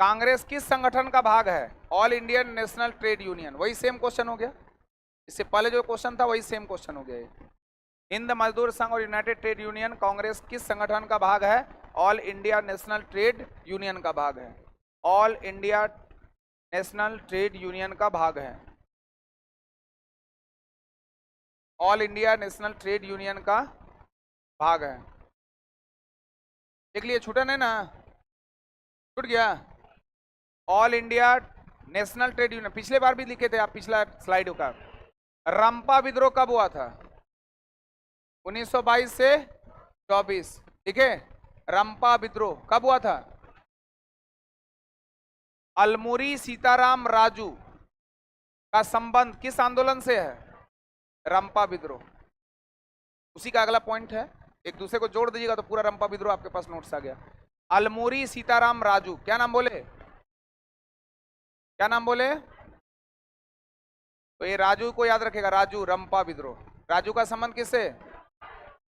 कांग्रेस किस संगठन का भाग है? All Indian national trade union. वही सेम क्वेश्चन हो गया, इससे पहले जो क्वेश्चन था वही सेम क्वेश्चन हो गया। हिंद मजदूर संघ और यूनाइटेड ट्रेड यूनियन कांग्रेस किस संगठन का भाग है? All India national trade union का भाग है। All India national trade union का भाग है। All India national trade union का भाग है। देख लिए, छूटा नहीं ना? छूट गया? All India national trade union पिछले बार भी लिखे थे आप, पिछला स्लाइड का। रंपा विद्रोह कब हुआ था? 1922 से 24। ठीक है, रंपा विद्रोह कब हुआ था? अलमुरी सीताराम राजू का संबंध किस आंदोलन से है? रंपा विद्रोह। उसी का अगला पॉइंट है, एक दूसरे को जोड़ दीजिएगा तो पूरा रंपा विद्रोह आपके पास नोट्स आ गया। अलमुरी सीताराम राजू, क्या नाम बोले? क्या नाम बोले? तो ये राजू को याद रखेगा, राजू। रंपा विद्रोह, राजू का संबंध किससे?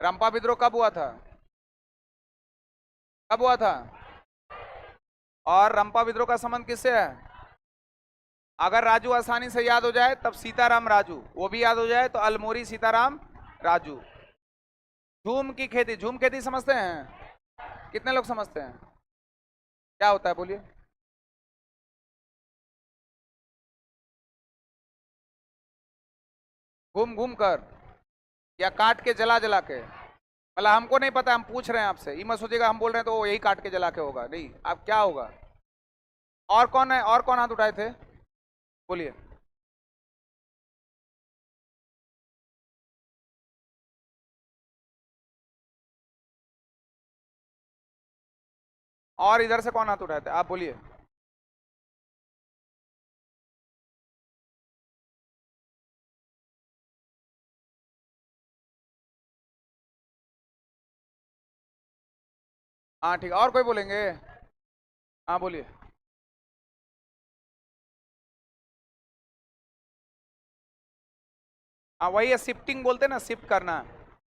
रंपा विद्रोह कब हुआ था? कब हुआ था? और रंपा विद्रोह का संबंध किससे है? अगर राजू आसानी से याद हो जाए तब सीताराम राजू, वो भी याद हो जाए तो अलमोरी सीताराम राजू। झूम की खेती, झूम खेती समझते हैं? कितने लोग समझते हैं? क्या होता है बोलिए? घूम घूम कर या काट के जला जला के? मतलब हमको नहीं पता, हम पूछ रहे हैं आपसे। ये मत सोचिएगा हम बोल रहे हैं तो यही काट के जला के होगा, नहीं। अब क्या होगा? और कौन है? और कौन हाथ उठाए थे? बोलिए। और इधर से कौन हाथ उठाए थे? आप बोलिए। हाँ ठीक है, और कोई बोलेंगे? हाँ बोलिए। हाँ वही है, शिफ्टिंग बोलते हैं ना, शिफ्ट करना।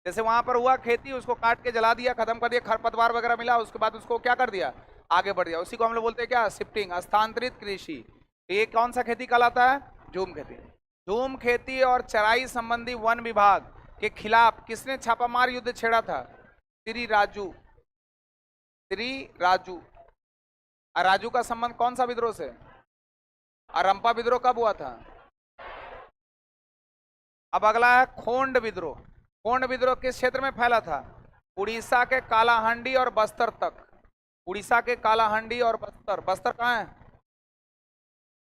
जैसे वहां पर हुआ खेती, उसको काट के जला दिया, खत्म कर दिया, खरपतवार वगैरह मिला, उसके बाद उसको क्या कर दिया? आगे बढ़ दिया। उसी को हम लोग बोलते हैं क्या? शिफ्टिंग, स्थानांतरित कृषि। तो ये कौन सा खेती कहलाता है? झूम खेती। झूम खेती और चराई संबंधी वन विभाग के खिलाफ किसने छापामार युद्ध छेड़ा था? श्री राजू। श्री राजू। और राजू का संबंध कौन सा विद्रोह से? और रंपा विद्रोह कब हुआ था? अब अगला है खोंड विद्रोह। खोंड विद्रोह किस क्षेत्र में फैला था? उड़ीसा के कालाहांडी और बस्तर तक। उड़ीसा के कालाहांडी और बस्तर। बस्तर कहाँ है?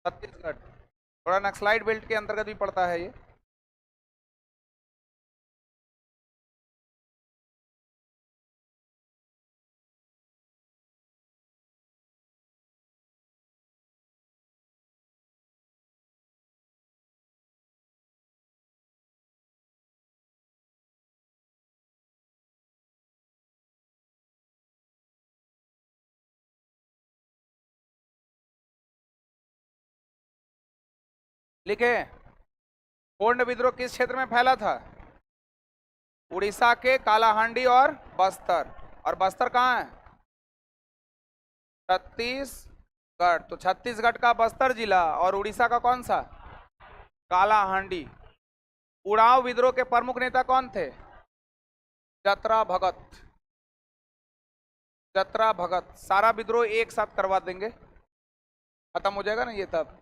छत्तीसगढ़। थोड़ा नक्सलाइट बेल्ट के अंतर्गत भी पड़ता है ये। लिखे। खोंड विद्रोह किस क्षेत्र में फैला था? उड़ीसा के कालाहांडी और बस्तर। और बस्तर कहाँ है? छत्तीसगढ़। तो छत्तीसगढ़ का बस्तर जिला और उड़ीसा का कौन सा? कालाहांडी। उड़ाव विद्रोह के प्रमुख नेता कौन थे? जतरा भगत। जतरा भगत। सारा विद्रोह एक साथ करवा देंगे, खत्म हो जाएगा ना ये तब।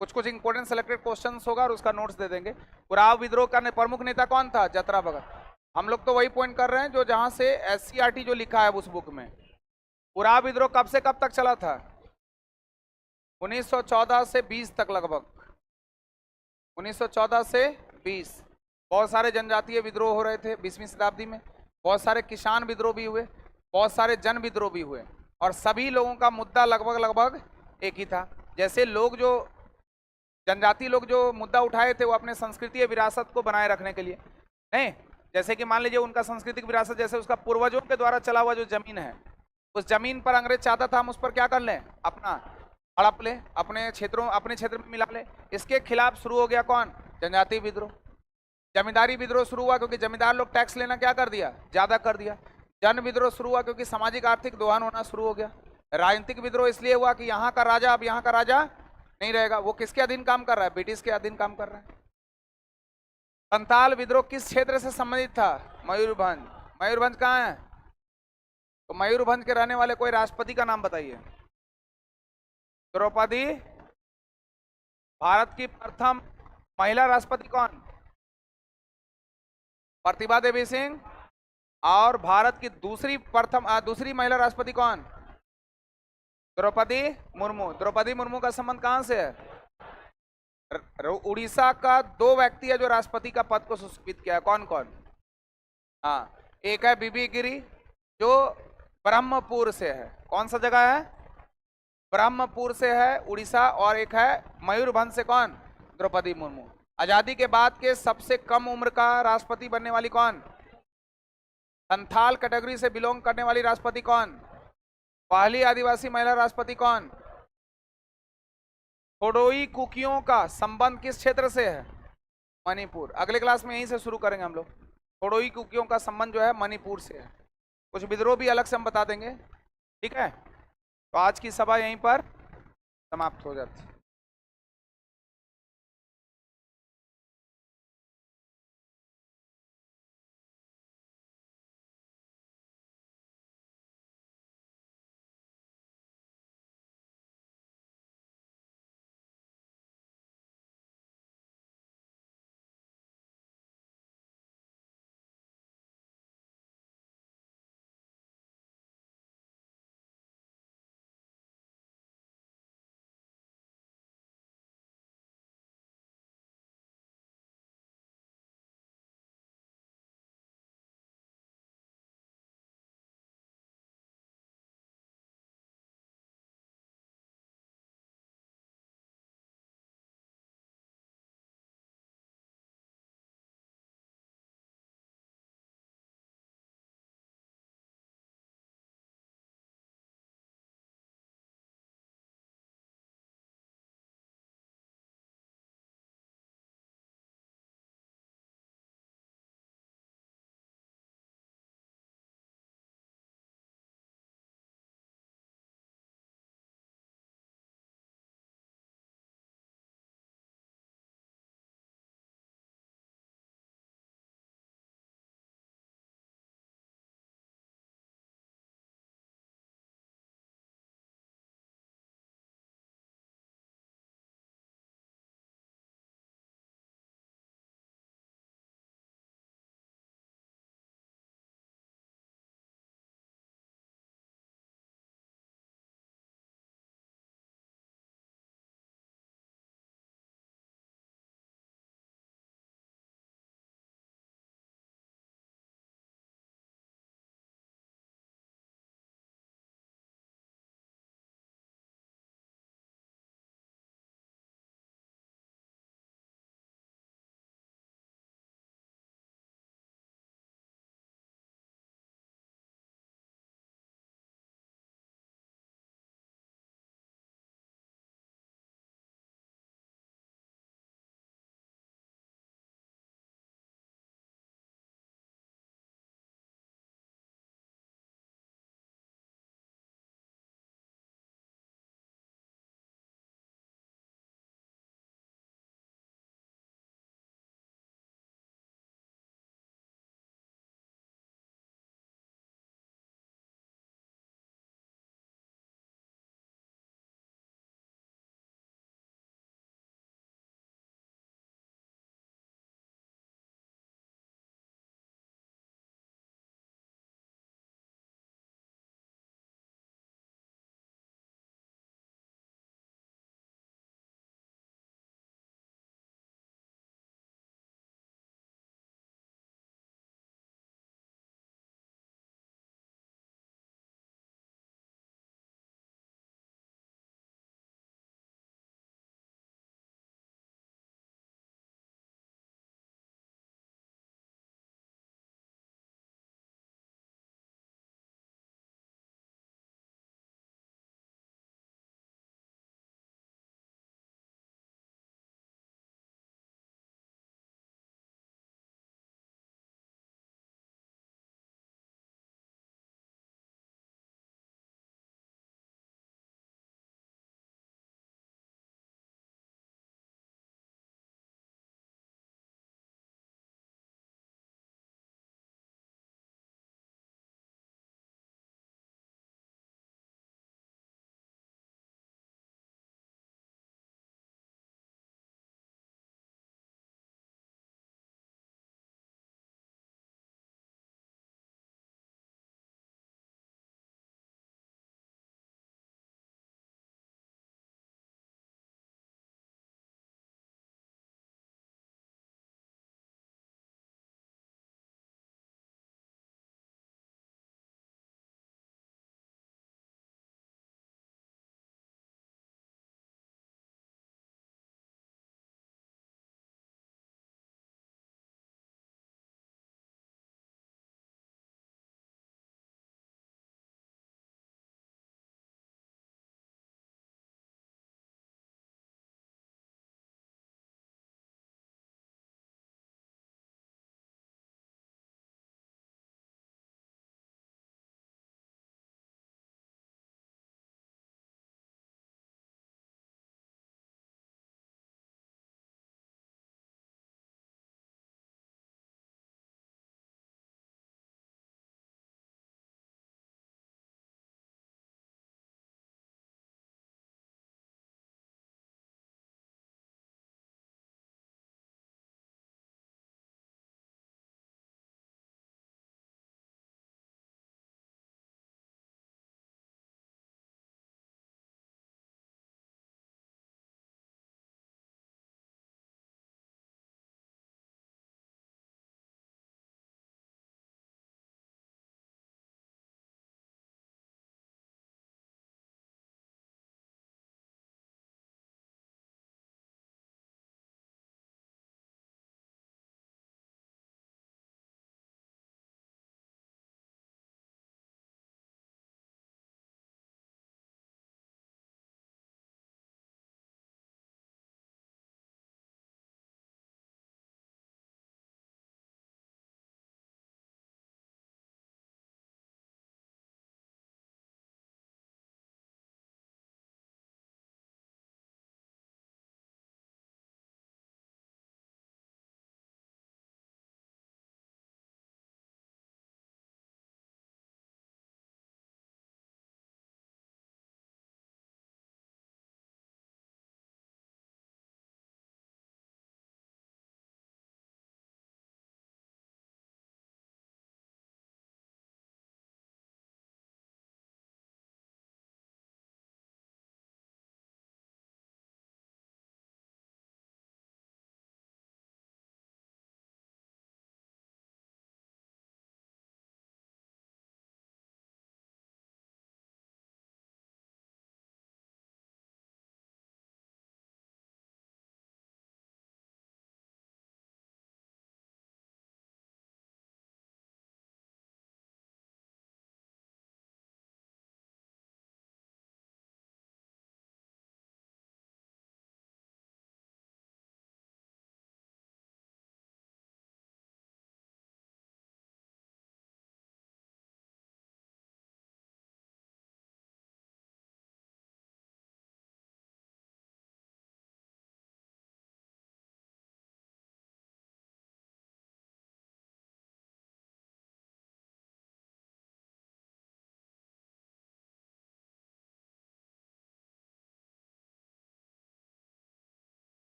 कुछ कुछ इंपोर्टेंट सिलेक्टेड क्वेश्चंस होगा और उसका नोट्स दे देंगे। उराव विद्रोह का प्रमुख नेता कौन था? जतरा भगत। हम लोग तो वही पॉइंट कर रहे हैं जो जहां से एससीईआरटी जो लिखा है उस बुक में। उराव विद्रोह कब से कब तक चला था? 1914 से 20 तक लगभग। 1914 से 20 बहुत सारे जनजातीय विद्रोह हो रहे थे 20वीं शताब्दी में। बहुत सारे किसान विद्रोह भी हुए, बहुत सारे जन विद्रोह भी हुए, और सभी लोगों का मुद्दा लगभग लगभग एक ही था। जैसे लोग जो जनजाति लोग जो मुद्दा उठाए थे वो अपने संस्कृति विरासत को बनाए रखने के लिए नहीं, जैसे कि मान लीजिए उनका सांस्कृतिक विरासत जैसे उसका पूर्वजों के द्वारा चला हुआ जो जमीन है, उस जमीन पर अंग्रेज चाहता था हम उस पर क्या कर लें, अपना हड़प ले, अपने क्षेत्र में मिला ले। इसके खिलाफ शुरू हो गया कौन, जनजातीय विद्रोह। जमींदारी विद्रोह शुरू हुआ क्योंकि जमींदार लोग टैक्स लेना क्या कर दिया, ज्यादा कर दिया। जन विद्रोह शुरू हुआ क्योंकि सामाजिक आर्थिक दोहन होना शुरू हो गया। राजनीतिक विद्रोह इसलिए हुआ कि यहाँ का राजा अब यहाँ का राजा नहीं रहेगा, वो किसके अधीन काम कर रहा है, ब्रिटिश के अधीन काम कर रहा है। संताल विद्रोह किस क्षेत्र से संबंधित था, मयूरभंज। मयूरभंज कहाँ है, तो मयूरभंज के रहने वाले कोई राष्ट्रपति का नाम बताइए। द्रौपदी। भारत की प्रथम महिला राष्ट्रपति कौन, प्रतिभा देवी सिंह। और भारत की दूसरी महिला राष्ट्रपति कौन, द्रौपदी मुर्मू। द्रौपदी मुर्मू का संबंध कहां से है, उड़ीसा का 2 व्यक्ति है जो राष्ट्रपति का पद को सुशोभित किया है, कौन कौन, हाँ, एक है बीबी गिरी जो ब्रह्मपुर से है, कौन सा जगह है, ब्रह्मपुर से है उड़ीसा, और एक है मयूरभंज से कौन, द्रौपदी मुर्मू। आजादी के बाद के सबसे कम उम्र का राष्ट्रपति बनने वाली कौन, संथाल कैटेगरी से बिलोंग करने वाली राष्ट्रपति कौन, पहली आदिवासी महिला राष्ट्रपति कौन। थोडोई कुकियों का संबंध किस क्षेत्र से है, मणिपुर। अगले क्लास में यहीं से शुरू करेंगे हम लोग। थोडोई कुकियों का संबंध जो है मणिपुर से है। कुछ विद्रोह भी अलग से हम बता देंगे, ठीक है। तो आज की सभा यहीं पर समाप्त हो जाती है।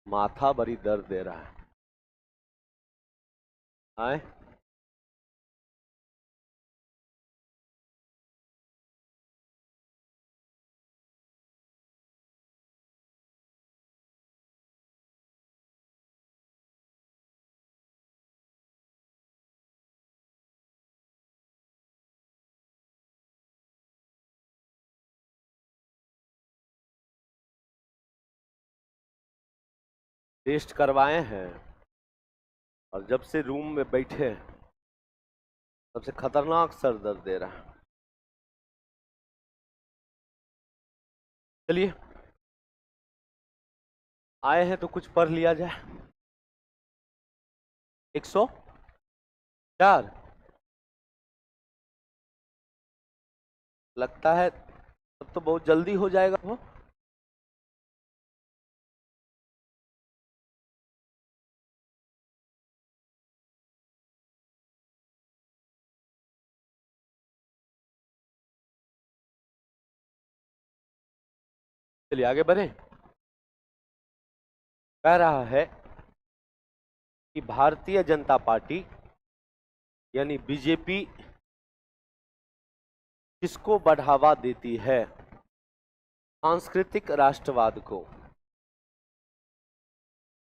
माथा बड़ी दर्द दे रहा है। आए टेस्ट करवाए हैं और जब से रूम में बैठे हैं सबसे खतरनाक सर दर्द दे रहा है। चलिए आए हैं तो कुछ पढ़ लिया जाए। 104 लगता है तब तो बहुत जल्दी हो जाएगा वो। चलिए आगे बढ़े। कह रहा है कि भारतीय जनता पार्टी यानी बीजेपी किसको बढ़ावा देती है? सांस्कृतिक राष्ट्रवाद को।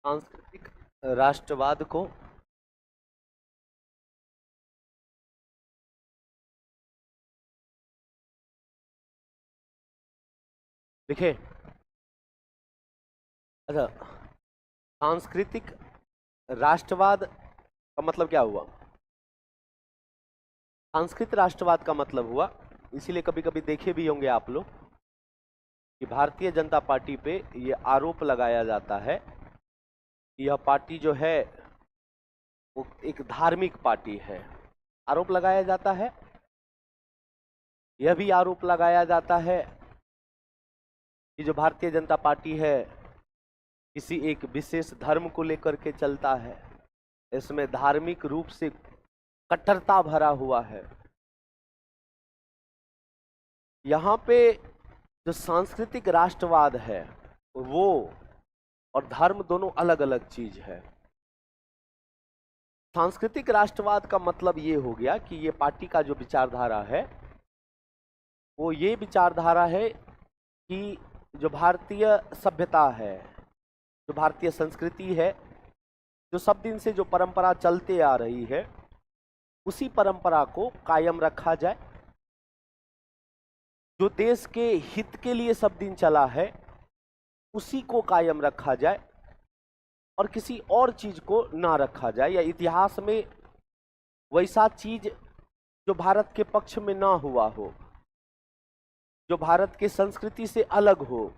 सांस्कृतिक राष्ट्रवाद को देखिए। अच्छा, सांस्कृतिक राष्ट्रवाद का मतलब क्या हुआ? सांस्कृतिक राष्ट्रवाद का मतलब हुआ, इसीलिए कभी कभी देखे भी होंगे आप लोग कि भारतीय जनता पार्टी पे ये आरोप लगाया जाता है कि यह पार्टी जो है वो एक धार्मिक पार्टी है। आरोप लगाया जाता है। यह भी आरोप लगाया जाता है कि जो भारतीय जनता पार्टी है किसी एक विशेष धर्म को लेकर के चलता है, इसमें धार्मिक रूप से कट्टरता भरा हुआ है। यहाँ पे जो सांस्कृतिक राष्ट्रवाद है वो और धर्म दोनों अलग अलग चीज है। सांस्कृतिक राष्ट्रवाद का मतलब ये हो गया कि ये पार्टी का जो विचारधारा है वो ये विचारधारा है कि जो भारतीय सभ्यता है, जो भारतीय संस्कृति है, जो सब दिन से जो परंपरा चलते आ रही है उसी परंपरा को कायम रखा जाए। जो देश के हित के लिए सब दिन चला है उसी को कायम रखा जाए और किसी और चीज को ना रखा जाए, या इतिहास में वैसा चीज जो भारत के पक्ष में ना हुआ हो, जो भारत के संस्कृति से अलग हो,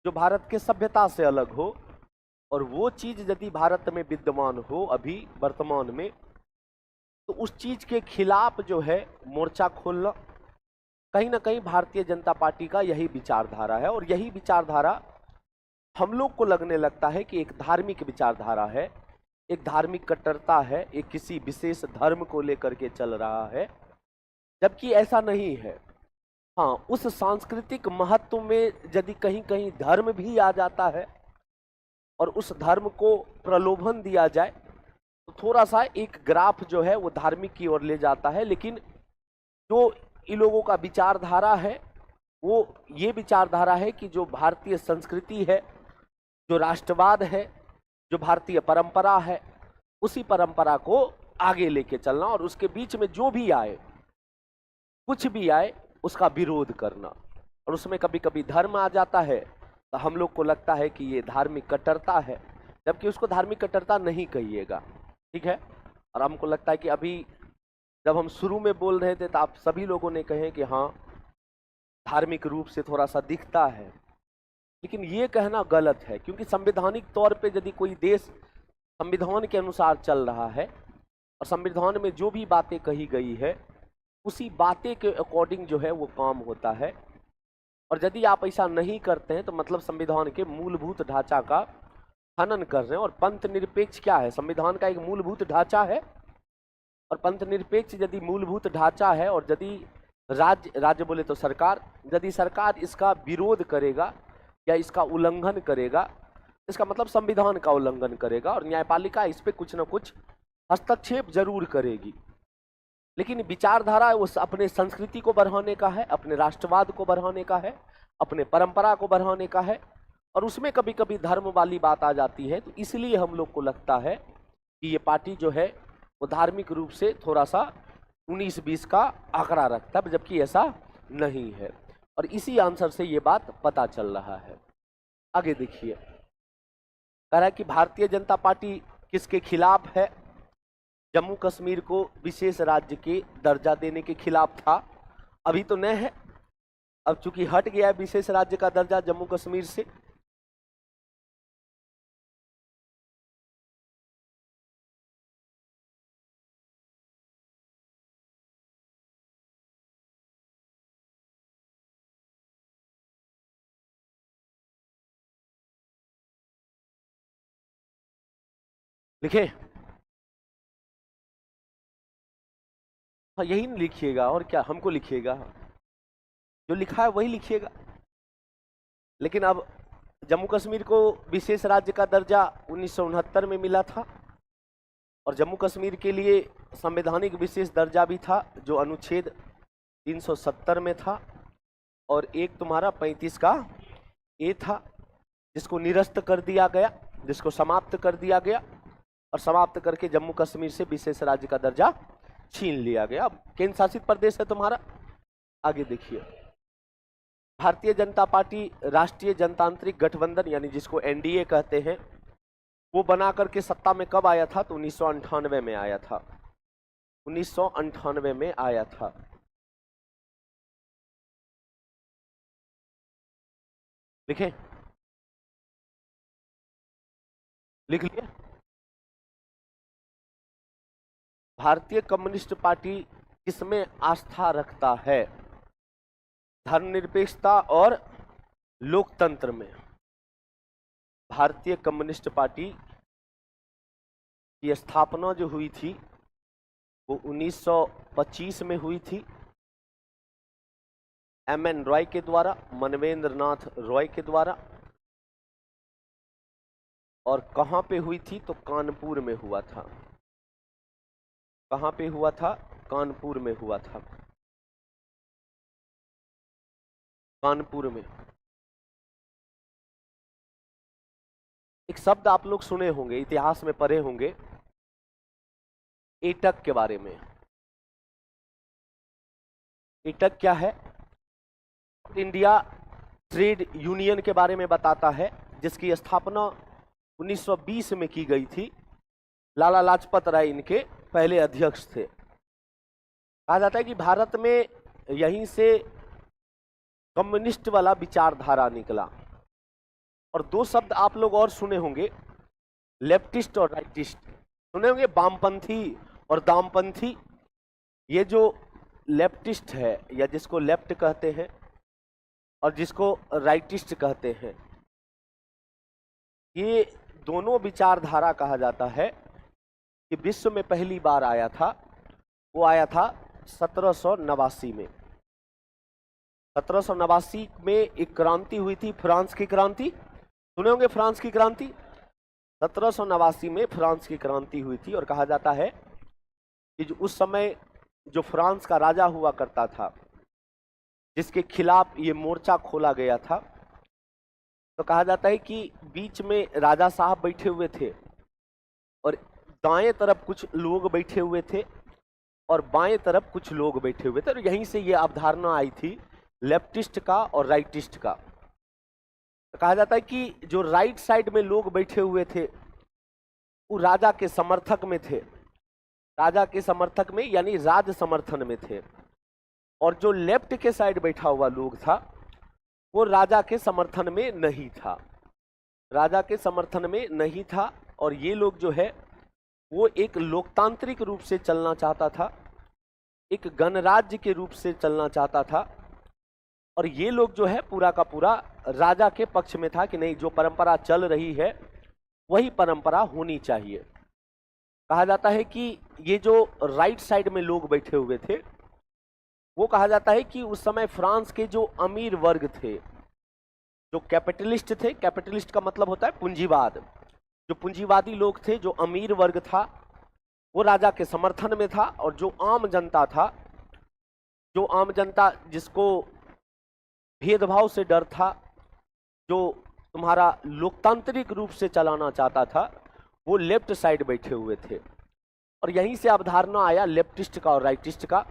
जो भारत के सभ्यता से अलग हो, और वो चीज यदि भारत में विद्यमान हो अभी वर्तमान में, तो उस चीज के खिलाफ जो है मोर्चा खोलना, कहीं ना कहीं भारतीय जनता पार्टी का यही विचारधारा है। और यही विचारधारा हम लोग को लगने लगता है कि एक धार्मिक विचारधारा है, एक धार्मिक कट्टरता है, एक किसी विशेष धर्म को लेकर के चल रहा है, जबकि ऐसा नहीं है। हाँ, उस सांस्कृतिक महत्व में यदि कहीं कहीं धर्म भी आ जाता है और उस धर्म को प्रलोभन दिया जाए तो थोड़ा सा एक ग्राफ जो है वो धार्मिक की ओर ले जाता है। लेकिन जो इन लोगों का विचारधारा है वो ये विचारधारा है कि जो भारतीय संस्कृति है, जो राष्ट्रवाद है, जो भारतीय परंपरा है, उसी परंपरा को आगे लेके चलना और उसके बीच में जो भी आए, कुछ भी आए, उसका विरोध करना। और उसमें कभी कभी धर्म आ जाता है तो हम लोग को लगता है कि ये धार्मिक कट्टरता है, जबकि उसको धार्मिक कट्टरता नहीं कहिएगा, ठीक है। और हमको लगता है कि अभी जब हम शुरू में बोल रहे थे तो आप सभी लोगों ने कहे कि हाँ धार्मिक रूप से थोड़ा सा दिखता है, लेकिन ये कहना गलत है, क्योंकि संवैधानिक तौर पे यदि कोई देश संविधान के अनुसार चल रहा है और संविधान में जो भी बातें कही गई है उसी बातें के अकॉर्डिंग जो है वो काम होता है। और यदि आप ऐसा नहीं करते हैं तो मतलब संविधान के मूलभूत ढांचा का हनन कर रहे हैं। और पंथ निरपेक्ष क्या है? संविधान का एक मूलभूत ढांचा है, और पंथ निरपेक्ष यदि मूलभूत ढांचा है और यदि राज्य बोले तो सरकार, यदि सरकार इसका विरोध करेगा या इसका उल्लंघन करेगा, इसका मतलब संविधान का उल्लंघन करेगा और न्यायपालिका इस पे कुछ ना कुछ हस्तक्षेप जरूर करेगी। लेकिन विचारधारा उस अपने संस्कृति को बढ़ाने का है, अपने राष्ट्रवाद को बढ़ाने का है, अपने परंपरा को बढ़ाने का है, और उसमें कभी कभी धर्म वाली बात आ जाती है। तो इसलिए हम लोग को लगता है कि ये पार्टी जो है वो धार्मिक रूप से थोड़ा सा 19-20 का आंकड़ा रखता है, जबकि ऐसा नहीं है। और इसी आंसर से ये बात पता चल रहा है। आगे देखिए, कह रहा है कि भारतीय जनता पार्टी किसके खिलाफ है? जम्मू कश्मीर को विशेष राज्य के दर्जा देने के खिलाफ था। अभी तो नहीं है, अब चूंकि हट गया है विशेष राज्य का दर्जा जम्मू कश्मीर से। लिखे, हाँ यही नहीं लिखिएगा और क्या, हमको लिखिएगा, जो लिखा है वही लिखिएगा। लेकिन अब जम्मू कश्मीर को विशेष राज्य का दर्जा 1969 में मिला था, और जम्मू कश्मीर के लिए संवैधानिक विशेष दर्जा भी था जो अनुच्छेद 370 में था, और एक तुम्हारा 35 का ए था जिसको निरस्त कर दिया गया, जिसको समाप्त कर दिया गया, और समाप्त करके जम्मू कश्मीर से विशेष राज्य का दर्जा छीन लिया गया। अब केंद्र शासित प्रदेश है तुम्हारा। आगे देखिए, भारतीय जनता पार्टी राष्ट्रीय जनतांत्रिक गठबंधन यानी जिसको एनडीए कहते हैं, वो बना करके सत्ता में कब आया था? तो 1998 में आया था। 1998 में आया था। लिखें, लिख लिए। भारतीय कम्युनिस्ट पार्टी किसमें आस्था रखता है? धर्मनिरपेक्षता और लोकतंत्र में। भारतीय कम्युनिस्ट पार्टी की स्थापना जो हुई थी वो 1925 में हुई थी, एम.एन. रॉय के द्वारा, मनवेंद्र नाथ रॉय के द्वारा। और कहां पे हुई थी? तो कानपुर में हुआ था। कहां पे हुआ था? कानपुर में हुआ था। कानपुर में। एक शब्द आप लोग सुने होंगे, इतिहास में पढ़े होंगे, एटक के बारे में। एटक क्या है? इंडिया ट्रेड यूनियन के बारे में बताता है, जिसकी स्थापना 1920 में की गई थी। लाला लाजपत राय इनके पहले अध्यक्ष थे। कहा जाता है कि भारत में यहीं से कम्युनिस्ट वाला विचारधारा निकला। और दो शब्द आप लोग और सुने होंगे, लेफ्टिस्ट और राइटिस्ट सुने होंगे, वामपंथी और दामपंथी। ये जो लेफ्टिस्ट है या जिसको लेफ्ट कहते हैं और जिसको राइटिस्ट कहते हैं, ये दोनों विचारधारा कहा जाता है कि विश्व में पहली बार आया था, वो आया था 1789 में। 1789 में एक क्रांति हुई थी, फ्रांस की क्रांति। सुने होंगे फ्रांस की क्रांति। 1789 में फ्रांस की क्रांति हुई थी, और कहा जाता है कि जो उस समय जो फ्रांस का राजा हुआ करता था, जिसके खिलाफ ये मोर्चा खोला गया था, तो कहा जाता है कि बीच में राजा साहब बैठे हुए थे और दाएं तरफ कुछ लोग बैठे हुए थे और बाएं तरफ कुछ लोग बैठे हुए थे। और यहीं से ये अवधारणा आई थी लेफ्टिस्ट का और राइटिस्ट का। तो कहा जाता है कि जो राइट साइड में लोग बैठे हुए थे वो राजा के समर्थक में थे, राजा के समर्थक में यानी राज समर्थन में थे, और जो लेफ्ट के साइड बैठा हुआ लोग था वो राजा के समर्थन में नहीं था, राजा के समर्थन में नहीं था। और ये लोग जो है वो एक लोकतांत्रिक रूप से चलना चाहता था, एक गणराज्य के रूप से चलना चाहता था। और ये लोग जो है पूरा का पूरा राजा के पक्ष में था कि नहीं, जो परंपरा चल रही है वही परंपरा होनी चाहिए। कहा जाता है कि ये जो राइट साइड में लोग बैठे हुए थे वो कहा जाता है कि उस समय फ्रांस के जो अमीर वर्ग थे जो कैपिटलिस्ट थे, कैपिटलिस्ट का मतलब होता है पूंजीवाद, जो पूंजीवादी लोग थे, जो अमीर वर्ग था वो राजा के समर्थन में था, और जो आम जनता था, जो आम जनता जिसको भेदभाव से डर था, जो तुम्हारा लोकतांत्रिक रूप से चलाना चाहता था, वो लेफ्ट साइड बैठे हुए थे। और यहीं से अवधारणा आया लेफ्टिस्ट का और राइटिस्ट का।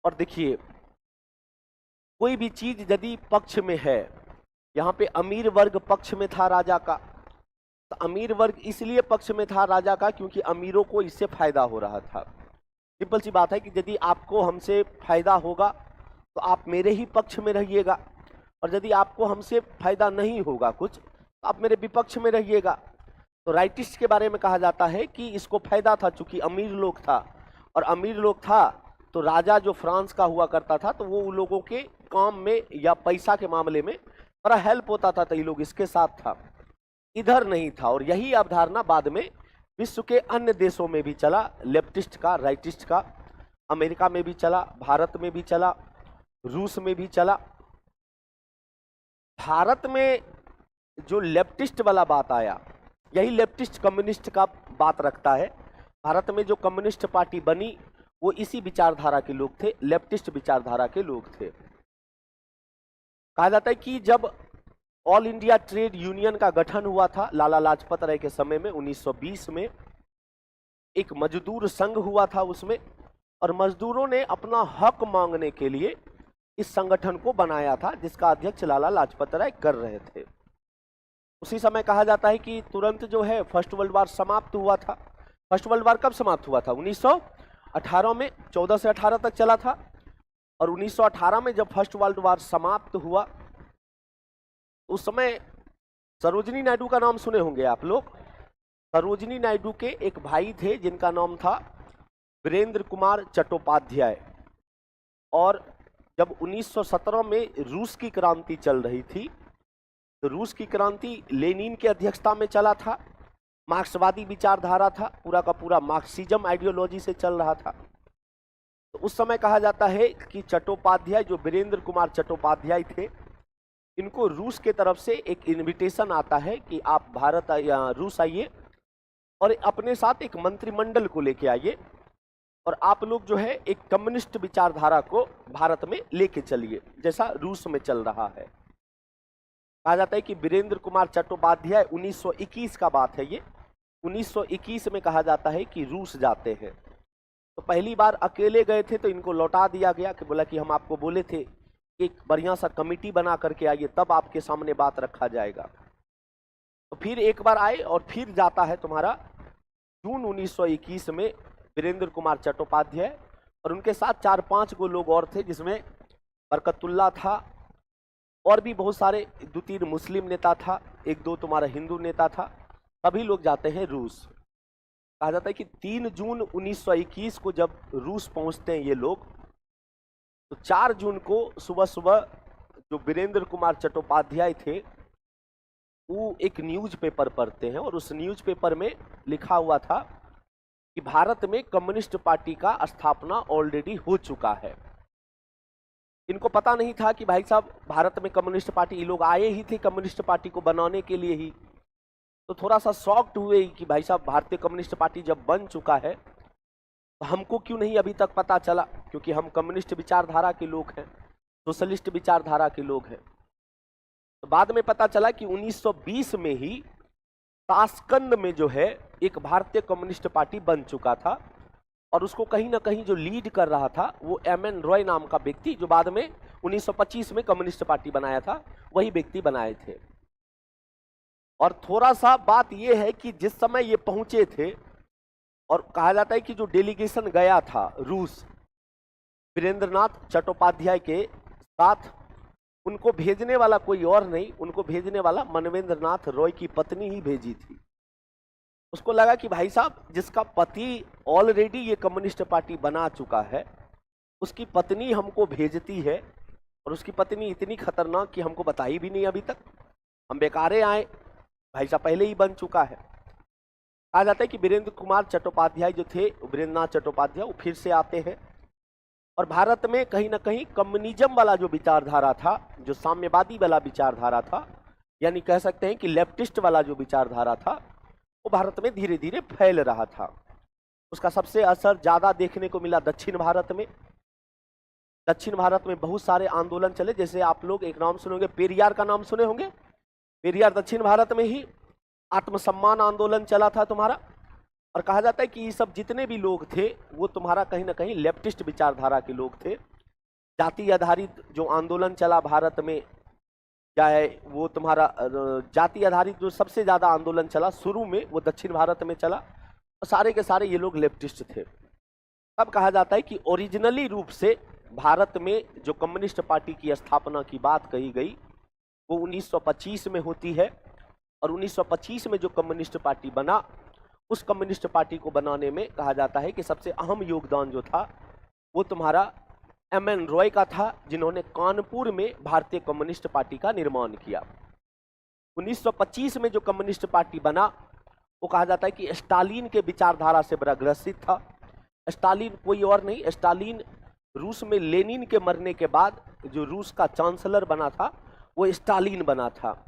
और देखिए, कोई भी चीज यदि पक्ष में है, यहाँ पे अमीर वर्ग पक्ष में था राजा का, तो अमीर वर्ग इसलिए पक्ष में था राजा का क्योंकि अमीरों को इससे फायदा हो रहा था। सिंपल सी बात है कि यदि आपको हमसे फायदा होगा तो आप मेरे ही पक्ष में रहिएगा, और यदि आपको हमसे फायदा नहीं होगा कुछ तो आप मेरे विपक्ष में रहिएगा। तो राइटिस्ट के बारे में कहा जाता है कि इसको फायदा था, चूंकि अमीर लोग था, और अमीर लोग था तो राजा जो फ्रांस का हुआ करता था तो वो उन लोगों के काम में या पैसा के मामले में बड़ा हेल्प होता था, तो ये लोग इसके साथ था, इधर नहीं था। और यही अवधारणा बाद में विश्व के अन्य देशों में भी चला, लेफ्टिस्ट का, राइटिस्ट का। अमेरिका में भी चला, भारत में भी चला, रूस में भी चला। भारत में जो लेफ्टिस्ट वाला बात आया, यही लेफ्टिस्ट कम्युनिस्ट का बात रखता है। भारत में जो कम्युनिस्ट पार्टी बनी वो इसी विचारधारा के लोग थे, लेफ्टिस्ट विचारधारा के लोग थे। कहा जाता है कि जब ऑल इंडिया ट्रेड यूनियन का गठन हुआ था लाला लाजपत राय के समय में 1920 में, एक मजदूर संघ हुआ था उसमें, और मजदूरों ने अपना हक मांगने के लिए इस संगठन को बनाया था, जिसका अध्यक्ष लाला लाजपत राय कर रहे थे। उसी समय कहा जाता है कि तुरंत जो है फर्स्ट वर्ल्ड वार समाप्त हुआ था। फर्स्ट वर्ल्ड वार कब समाप्त हुआ था? 1918 में, 14 से 18 तक चला था। और 1918 में जब फर्स्ट वर्ल्ड वार समाप्त हुआ, उस समय सरोजिनी नायडू का नाम सुने होंगे आप लोग। सरोजिनी नायडू के एक भाई थे जिनका नाम था वीरेंद्र कुमार चट्टोपाध्याय। और जब 1917 में रूस की क्रांति चल रही थी, तो रूस की क्रांति लेनिन की अध्यक्षता में चला था, मार्क्सवादी विचारधारा था, पूरा का पूरा मार्क्सिज्म आइडियोलॉजी से चल रहा था। तो उस समय कहा जाता है कि चट्टोपाध्याय, जो वीरेंद्र कुमार चट्टोपाध्याय थे, इनको रूस के तरफ से एक इनविटेशन आता है कि आप भारत या रूस आइए और अपने साथ एक मंत्रिमंडल को लेके आइए, और आप लोग जो है एक कम्युनिस्ट विचारधारा को भारत में लेके चलिए, जैसा रूस में चल रहा है। कहा जाता है कि वीरेंद्र कुमार चट्टोपाध्याय 1921 का बात है ये, 1921 में कहा जाता है कि रूस जाते हैं। तो पहली बार अकेले गए थे तो इनको लौटा दिया गया, कि बोला कि हम आपको बोले थे एक बढ़िया सा कमिटी बना करके आइए, तब आपके सामने बात रखा जाएगा। तो फिर एक बार आए और फिर जाता है तुम्हारा जून 1921 में वीरेंद्र कुमार चट्टोपाध्याय, और उनके साथ 4-5 गो लोग और थे, जिसमें बरकतुल्ला था, और भी बहुत सारे 2-3 मुस्लिम नेता था, 1-2 तुम्हारा हिंदू नेता था। सभी लोग जाते हैं रूस। कहा जाता है कि 3 जून 1921 को जब रूस पहुंचते हैं ये लोग, तो 4 जून को सुबह सुबह जो वीरेंद्र कुमार चट्टोपाध्याय थे वो एक न्यूज़पेपर पढ़ते हैं, और उस न्यूज़पेपर में लिखा हुआ था कि भारत में कम्युनिस्ट पार्टी का स्थापना ऑलरेडी हो चुका है। इनको पता नहीं था कि भाई साहब भारत में कम्युनिस्ट पार्टी, ये लोग आए ही थे कम्युनिस्ट पार्टी को बनाने के लिए ही, तो थोड़ा सा शॉक्ड हुए कि भाई साहब भारतीय कम्युनिस्ट पार्टी जब बन चुका है तो हमको क्यों नहीं अभी तक पता चला, क्योंकि हम कम्युनिस्ट विचारधारा के लोग हैं, सोशलिस्ट विचारधारा के लोग हैं। तो बाद में पता चला कि 1920 में ही ताशकंद में जो है एक भारतीय कम्युनिस्ट पार्टी बन चुका था, और उसको कहीं ना कहीं जो लीड कर रहा था वो एम.एन. रॉय नाम का व्यक्ति, जो बाद में 1925 में कम्युनिस्ट पार्टी बनाया था, वही व्यक्ति बनाए थे। और थोड़ा सा बात ये है कि जिस समय ये पहुंचे थे, और कहा जाता है कि जो डेलीगेशन गया था रूस वीरेंद्रनाथ चट्टोपाध्याय के साथ, उनको भेजने वाला कोई और नहीं, उनको भेजने वाला मनवेंद्रनाथ रॉय की पत्नी ही भेजी थी। उसको लगा कि भाई साहब जिसका पति ऑलरेडी ये कम्युनिस्ट पार्टी बना चुका है, उसकी पत्नी हमको भेजती है, और उसकी पत्नी इतनी खतरनाक कि हमको बताई भी नहीं अभी तक, हम बेकारे आए, भाई साहब पहले ही बन चुका है। कहा जाता है कि वीरेंद्र कुमार चट्टोपाध्याय जो थे, वीरेंद्रनाथ चट्टोपाध्याय, वो फिर से आते हैं, और भारत में कहीं ना कहीं कम्युनिज्म वाला जो विचारधारा था, जो साम्यवादी वाला विचारधारा था, यानी कह सकते हैं कि लेफ्टिस्ट वाला जो विचारधारा था, वो भारत में धीरे धीरे फैल रहा था। उसका सबसे असर ज्यादा देखने को मिला दक्षिण भारत में। दक्षिण भारत में बहुत सारे आंदोलन चले, जैसे आप लोग एक नाम सुने होंगे, पेरियार का नाम सुने होंगे। पेरियार दक्षिण भारत में ही आत्मसम्मान आंदोलन चला था तुम्हारा। और कहा जाता है कि ये सब जितने भी लोग थे वो तुम्हारा कहीं ना कहीं लेफ्टिस्ट विचारधारा के लोग थे। जाति आधारित जो आंदोलन चला भारत में, चाहे वो तुम्हारा जाति आधारित जो सबसे ज्यादा आंदोलन चला शुरू में, वो दक्षिण भारत में चला, और सारे के सारे ये लोग लेफ्टिस्ट थे। तब कहा जाता है कि ओरिजिनली रूप से भारत में जो कम्युनिस्ट पार्टी की स्थापना की बात कही गई वो 1925 में होती है। और 1925 में जो कम्युनिस्ट पार्टी बना, उस कम्युनिस्ट पार्टी को बनाने में कहा जाता है कि सबसे अहम योगदान जो था वो तुम्हारा एम.एन. रॉय का था, जिन्होंने कानपुर में भारतीय कम्युनिस्ट पार्टी का निर्माण किया। 1925 में जो कम्युनिस्ट पार्टी बना वो कहा जाता है कि स्टालिन के विचारधारा से बड़ा ग्रसित था। स्टालिन कोई और नहीं, स्टालिन रूस में लेनिन के मरने के बाद जो रूस का चांसलर बना था वो स्टालिन बना था।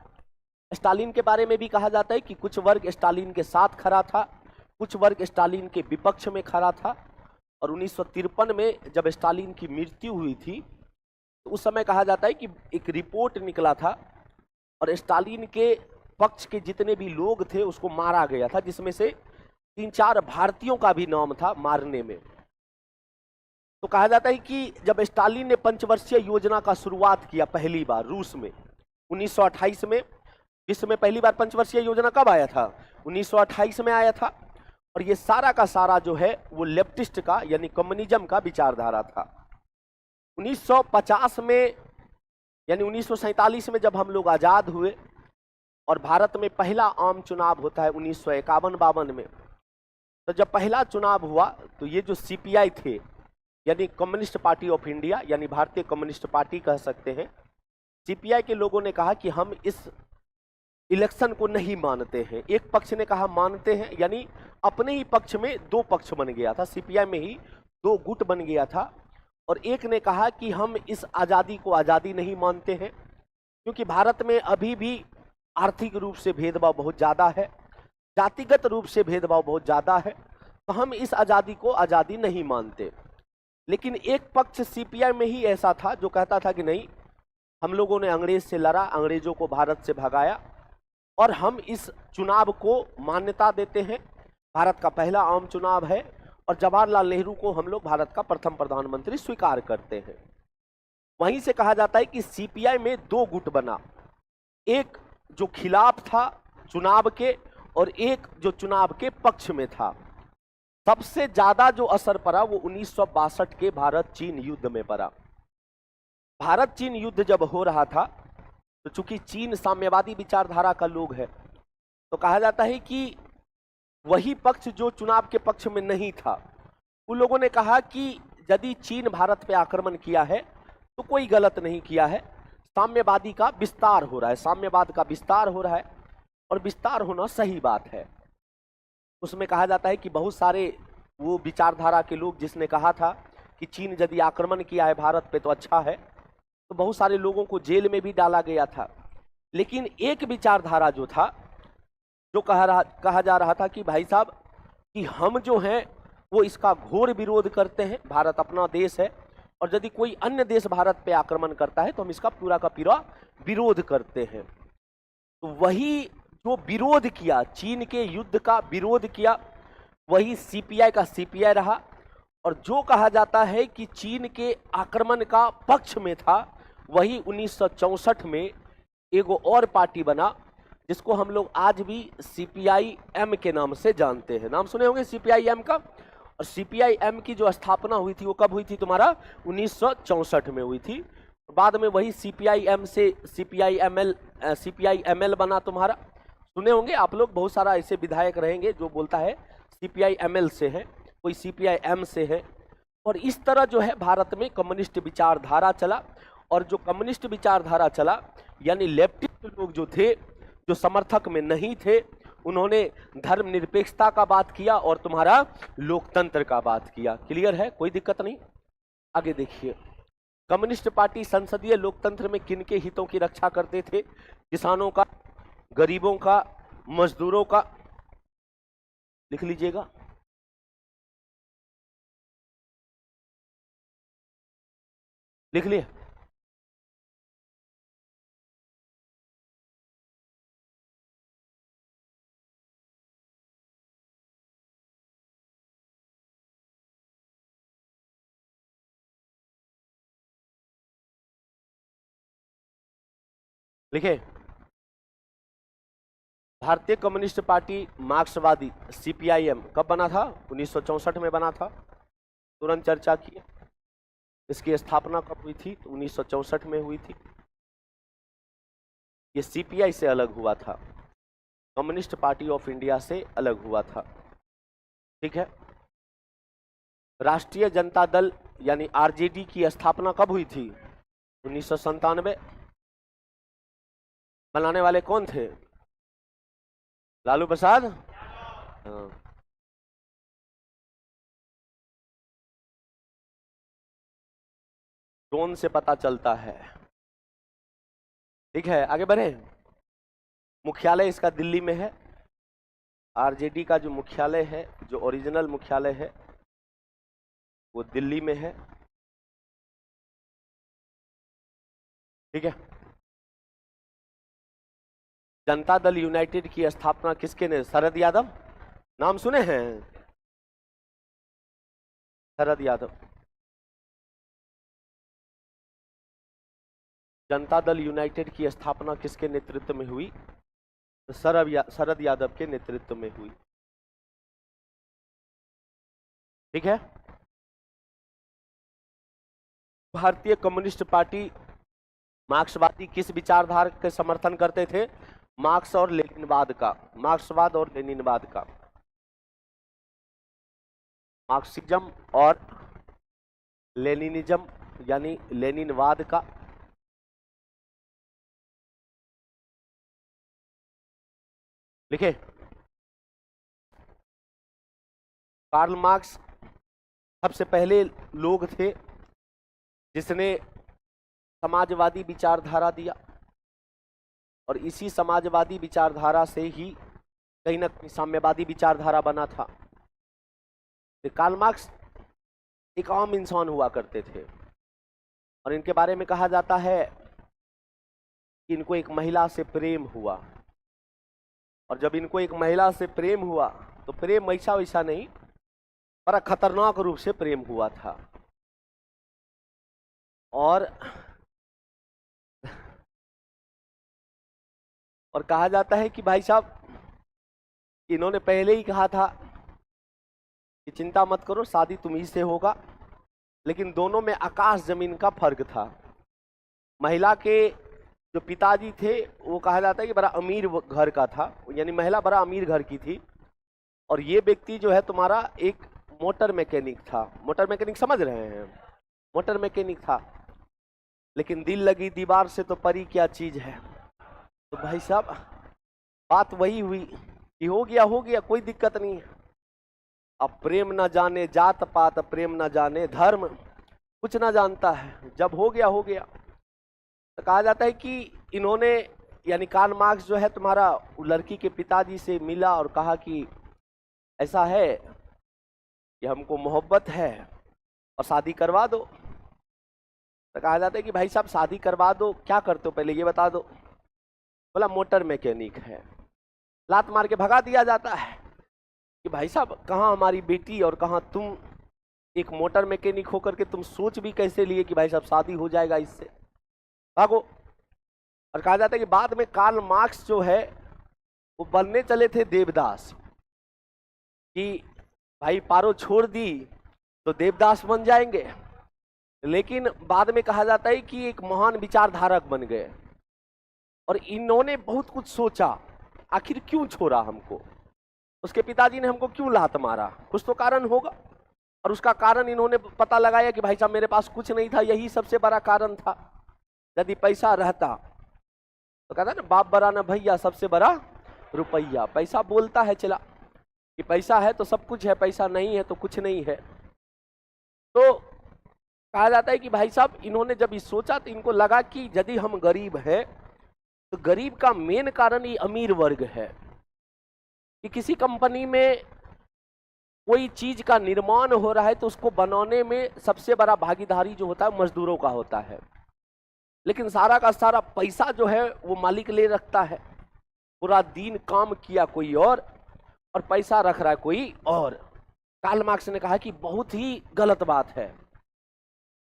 स्टालिन के बारे में भी कहा जाता है कि कुछ वर्ग स्टालिन के साथ खड़ा था, कुछ वर्ग स्टालिन के विपक्ष में खड़ा था। और 1953 में जब स्टालिन की मृत्यु हुई थी तो उस समय कहा जाता है कि एक रिपोर्ट निकला था और स्टालिन के पक्ष के जितने भी लोग थे उसको मारा गया था, जिसमें से 3-4 भारतीयों का भी नाम था मारने में। तो कहा जाता है कि जब स्टालिन ने पंचवर्षीय योजना का शुरुआत किया पहली बार रूस में 1928 में, विश्व में पहली बार पंचवर्षीय योजना कब आया था? 1928 में आया था। और ये सारा का सारा जो है वो लेफ्टिस्ट का यानी कम्युनिज्म का विचारधारा था। 1950 में यानी 1947 में जब हम लोग आजाद हुए और भारत में पहला आम चुनाव होता है 1951-52 में, तो जब पहला चुनाव हुआ तो ये जो सीपीआई थे यानी कम्युनिस्ट पार्टी ऑफ इंडिया यानी भारतीय कम्युनिस्ट पार्टी कह सकते हैं, सीपीआई के लोगों ने कहा कि हम इस इलेक्शन को नहीं मानते हैं। एक पक्ष ने कहा मानते हैं, यानी अपने ही पक्ष में 2 पक्ष बन गया था, सीपीआई में ही 2 गुट बन गया था। और एक ने कहा कि हम इस आज़ादी को आज़ादी नहीं मानते हैं क्योंकि भारत में अभी भी आर्थिक रूप से भेदभाव बहुत ज़्यादा है, जातिगत रूप से भेदभाव बहुत ज़्यादा है, तो हम इस आज़ादी को आज़ादी नहीं मानते। लेकिन एक पक्ष सीपीआई में ही ऐसा था जो कहता था कि नहीं, हम लोगों ने अंग्रेज से लड़ा, अंग्रेजों को भारत से भगाया और हम इस चुनाव को मान्यता देते हैं, भारत का पहला आम चुनाव है और जवाहरलाल नेहरू को हम लोग भारत का प्रथम प्रधानमंत्री स्वीकार करते हैं। वहीं से कहा जाता है कि सीपीआई में 2 गुट बना, एक जो खिलाफ था चुनाव के और एक जो चुनाव के पक्ष में था। सबसे ज्यादा जो असर पड़ा वो 1962 के भारत चीन युद्ध में पड़ा। भारत चीन युद्ध जब हो रहा था तो चूंकि चीन साम्यवादी विचारधारा का लोग है, तो कहा जाता है कि वही पक्ष जो चुनाव के पक्ष में नहीं था, उन लोगों ने कहा कि यदि चीन भारत पे आक्रमण किया है तो कोई गलत नहीं किया है, साम्यवादी का विस्तार हो रहा है, साम्यवाद का विस्तार हो रहा है और विस्तार होना सही बात है। उसमें कहा जाता है कि बहुत सारे वो विचारधारा के लोग जिसने कहा था कि चीन यदि आक्रमण किया है भारत पे तो अच्छा है, तो बहुत सारे लोगों को जेल में भी डाला गया था। लेकिन एक विचारधारा जो था, जो कहा जा रहा था कि भाई साहब कि हम जो हैं वो इसका घोर विरोध करते हैं, भारत अपना देश है और यदि कोई अन्य देश भारत पे आक्रमण करता है तो हम इसका पूरा का पूरा विरोध करते हैं। तो वही जो विरोध किया, चीन के युद्ध का विरोध किया, वही सीपीआई का सीपीआई रहा। और जो कहा जाता है कि चीन के आक्रमण का पक्ष में था, वही 1964 में एगो और पार्टी बना जिसको हम लोग आज भी सीपीआई-एम के नाम से जानते हैं। नाम सुने होंगे सीपीआई-एम का। और सीपीआई-एम की जो स्थापना हुई थी वो कब हुई थी तुम्हारा? 1964 में हुई थी। बाद में वही सीपीआई-एम से सीपीआई-एमएल बना तुम्हारा। सुने होंगे आप लोग, बहुत सारा ऐसे विधायक रहेंगे जो बोलता है सीपीआई-एमएल से है, कोई सीपीआई-एम से है। और इस तरह जो है भारत में कम्युनिस्ट विचारधारा चला। और जो कम्युनिस्ट विचारधारा चला यानी लेफ्टिस्ट लोग जो थे, जो समर्थक में नहीं थे, उन्होंने धर्मनिरपेक्षता का बात किया और तुम्हारा लोकतंत्र का बात किया। क्लियर है? कोई दिक्कत नहीं। आगे देखिए, कम्युनिस्ट पार्टी संसदीय लोकतंत्र में किनके हितों की रक्षा करते थे? किसानों का, गरीबों का, मजदूरों का। लिख लीजिएगा। लिख लिए? लिखे? भारतीय कम्युनिस्ट पार्टी मार्क्सवादी सीपीआईएम कब बना था? 1964 में बना था। तुरंत चर्चा की। इसकी स्थापना कब हुई थी? 1964 में हुई थी। ये सीपीआई से अलग हुआ था, कम्युनिस्ट पार्टी ऑफ इंडिया से अलग हुआ था। ठीक है। राष्ट्रीय जनता दल यानी आरजेडी की स्थापना कब हुई थी? 1997। बनाने वाले कौन थे? लालू प्रसाद। हाँ। ड्रोन से पता चलता है। ठीक है, आगे बढ़े। मुख्यालय इसका दिल्ली में है। आरजेडी का जो मुख्यालय है, जो ओरिजिनल मुख्यालय है, वो दिल्ली में है। ठीक है। जनता दल यूनाइटेड की स्थापना किसके ने? शरद यादव। नाम सुने हैं? शरद यादव। जनता दल यूनाइटेड की स्थापना किसके नेतृत्व में हुई? तो शरद यादव के नेतृत्व में हुई। ठीक है। भारतीय कम्युनिस्ट पार्टी मार्क्सवादी किस विचारधारा के समर्थन करते थे? मार्क्स और लेनिनवाद का। मार्क्सवाद और लेनिनवाद का। मार्क्सिज्म और लेनिनिज्म यानी लेनिनवाद का। लिखे? कार्ल मार्क्स सबसे पहले लोग थे जिसने समाजवादी विचारधारा दिया, और इसी समाजवादी विचारधारा से ही कहीं ना कहीं साम्यवादी विचारधारा बना था। तो कार्ल मार्क्स एक आम इंसान हुआ करते थे, और इनके बारे में कहा जाता है कि इनको एक महिला से प्रेम हुआ, और जब इनको एक महिला से प्रेम हुआ तो प्रेम ऐसा वैसा नहीं, बड़ा खतरनाक रूप से प्रेम हुआ था। और कहा जाता है कि भाई साहब, इन्होंने पहले ही कहा था कि चिंता मत करो, शादी तुम्ही से होगा, लेकिन दोनों में आकाश जमीन का फर्क था। महिला के जो पिताजी थे वो कहा जाता है कि बड़ा अमीर घर का था, यानी महिला बड़ा अमीर घर की थी, और ये व्यक्ति जो है तुम्हारा एक मोटर मैकेनिक था। मोटर मैकेनिक समझ रहे हैं? मोटर मैकेनिक था, लेकिन दिल लगी दीवार से तो परी क्या चीज है। तो भाई साहब, बात वही हुई कि हो गया, कोई दिक्कत नहीं है। अब प्रेम न जाने जात पात, प्रेम न जाने धर्म, कुछ ना जानता है। जब हो गया। तो कहा जाता है कि इन्होंने यानी कार्ल मार्क्स जो है तुम्हारा लड़की के पिताजी से मिला और कहा कि ऐसा है कि हमको मोहब्बत है और शादी करवा दो। तो कहा जाता है कि भाई साहब शादी करवा दो, क्या करते हो पहले ये बता दो। बोला मोटर मैकेनिक है। लात मार के भगा दिया जाता है कि भाई साहब कहाँ हमारी बेटी और कहाँ तुम, एक मोटर मैकेनिक होकर के तुम सोच भी कैसे लिए कि भाई साहब शादी हो जाएगा इससे, भागो। और कहा जाता है कि बाद में कार्ल मार्क्स जो है वो बनने चले थे देवदास, कि भाई पारो छोड़ दी तो देवदास बन जाएंगे, लेकिन बाद में कहा जाता है कि एक महान विचारधारक बन गए। और इन्होंने बहुत कुछ सोचा, आखिर क्यों छोड़ा हमको, उसके पिताजी ने हमको क्यों लात मारा, कुछ तो कारण होगा। और उसका कारण इन्होंने पता लगाया कि भाई साहब मेरे पास कुछ नहीं था, यही सबसे बड़ा कारण था। यदि पैसा रहता तो कहता ना बाप बड़ा ना भैया, सबसे बड़ा रुपया। पैसा बोलता है चला कि पैसा है तो सब कुछ है, पैसा नहीं है तो कुछ नहीं है। तो कहा जाता है कि भाई साहब इन्होंने जब ये सोचा तो इनको लगा कि यदि हम गरीब हैं तो गरीब का मेन कारण ये अमीर वर्ग है कि किसी कंपनी में कोई चीज का निर्माण हो रहा है तो उसको बनाने में सबसे बड़ा भागीदारी जो होता है मजदूरों का होता है, लेकिन सारा का सारा पैसा जो है वो मालिक ले रखता है। पूरा दिन काम किया कोई और पैसा रख रहा है कोई और। कार्ल मार्क्स ने कहा कि बहुत ही गलत बात है,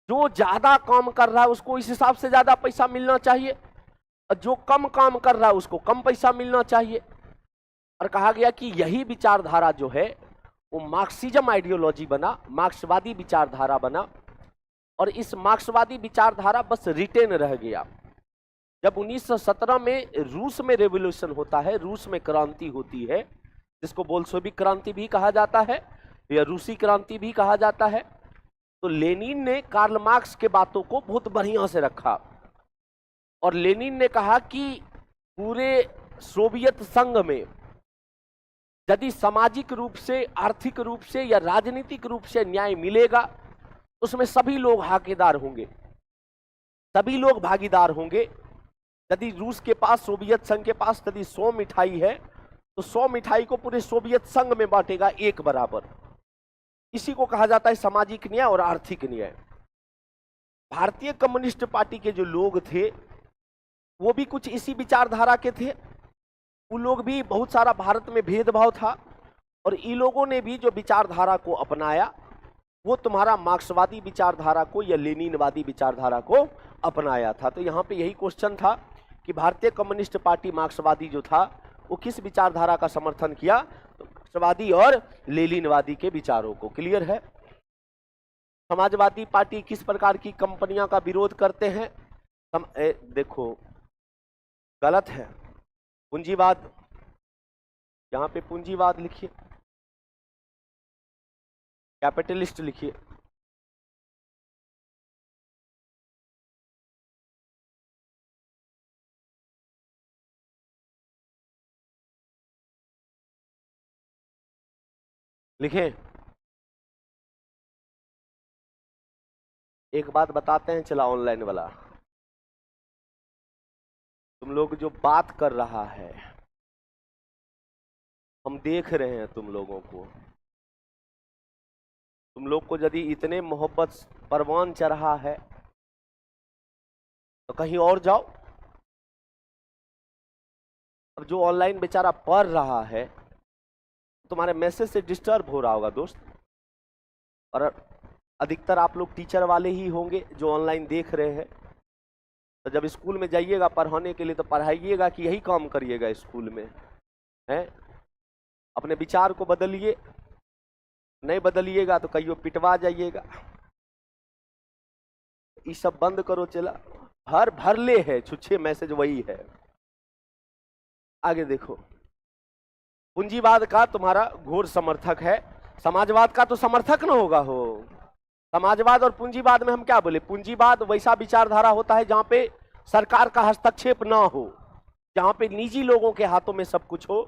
जो ज्यादा काम कर रहा है उसको इस हिसाब से ज्यादा पैसा मिलना चाहिए और जो कम काम कर रहा है उसको कम पैसा मिलना चाहिए। और कहा गया कि यही विचारधारा जो है वो मार्क्सिज्म आइडियोलॉजी बना, मार्क्सवादी विचारधारा बना, और इस मार्क्सवादी विचारधारा बस रिटेन रह गया। जब 1917 में रूस में रेवोल्यूशन होता है, रूस में क्रांति होती है, जिसको बोल्शेविक क्रांति भी कहा जाता है या रूसी क्रांति भी कहा जाता है, तो लेनिन ने कार्ल मार्क्स के बातों को बहुत बढ़िया से रखा और लेनिन ने कहा कि पूरे सोवियत संघ में यदि सामाजिक रूप से, आर्थिक रूप से या राजनीतिक रूप से न्याय मिलेगा उसमें सभी लोग हकदार होंगे, सभी लोग भागीदार होंगे। यदि रूस के पास, सोवियत संघ के पास यदि 100 मिठाई है तो 100 मिठाई को पूरे सोवियत संघ में बांटेगा एक बराबर। इसी को कहा जाता है सामाजिक न्याय और आर्थिक न्याय। भारतीय कम्युनिस्ट पार्टी के जो लोग थे वो भी कुछ इसी विचारधारा के थे। वो लोग भी, बहुत सारा भारत में भेदभाव था और इन लोगों ने भी जो विचारधारा को अपनाया वो तुम्हारा मार्क्सवादी विचारधारा को या लेनिनवादी विचारधारा को अपनाया था। तो यहाँ पे यही क्वेश्चन था कि भारतीय कम्युनिस्ट पार्टी मार्क्सवादी जो था वो किस विचारधारा का समर्थन किया, तो मार्क्सवादी और लेनिनवादी के विचारों को। क्लियर है? समाजवादी पार्टी किस प्रकार की कंपनियां का विरोध करते हैं? देखो गलत है, पूंजीवाद, यहाँ पे पूंजीवाद लिखिए, कैपिटलिस्ट लिखिए। लिखें। एक बात बताते हैं, चला ऑनलाइन वाला, तुम लोग जो बात कर रहा है हम देख रहे हैं तुम लोगों को, तुम लोग को यदि इतने मोहब्बत परवान चढ़ा है तो कहीं और जाओ। अब जो ऑनलाइन बेचारा पढ़ रहा है तुम्हारे मैसेज से डिस्टर्ब हो रहा होगा दोस्त, और अधिकतर आप लोग टीचर वाले ही होंगे जो ऑनलाइन देख रहे हैं। तो जब स्कूल में जाइएगा पढ़ाने के लिए तो पढ़ाइएगा कि यही काम करिएगा स्कूल में, हैं? अपने विचार को बदलिए, नहीं बदलिएगा तो कहियो पिटवा जाइएगा। ये सब बंद करो। चला भरले है छुच्छे मैसेज वही है। आगे देखो, पूंजीवाद का तुम्हारा घोर समर्थक है, समाजवाद का तो समर्थक न होगा हो। समाजवाद और पूंजीवाद में हम क्या बोले? पूंजीवाद वैसा विचारधारा होता है जहां पे सरकार का हस्तक्षेप ना हो, जहां पे निजी लोगों के हाथों में सब कुछ हो,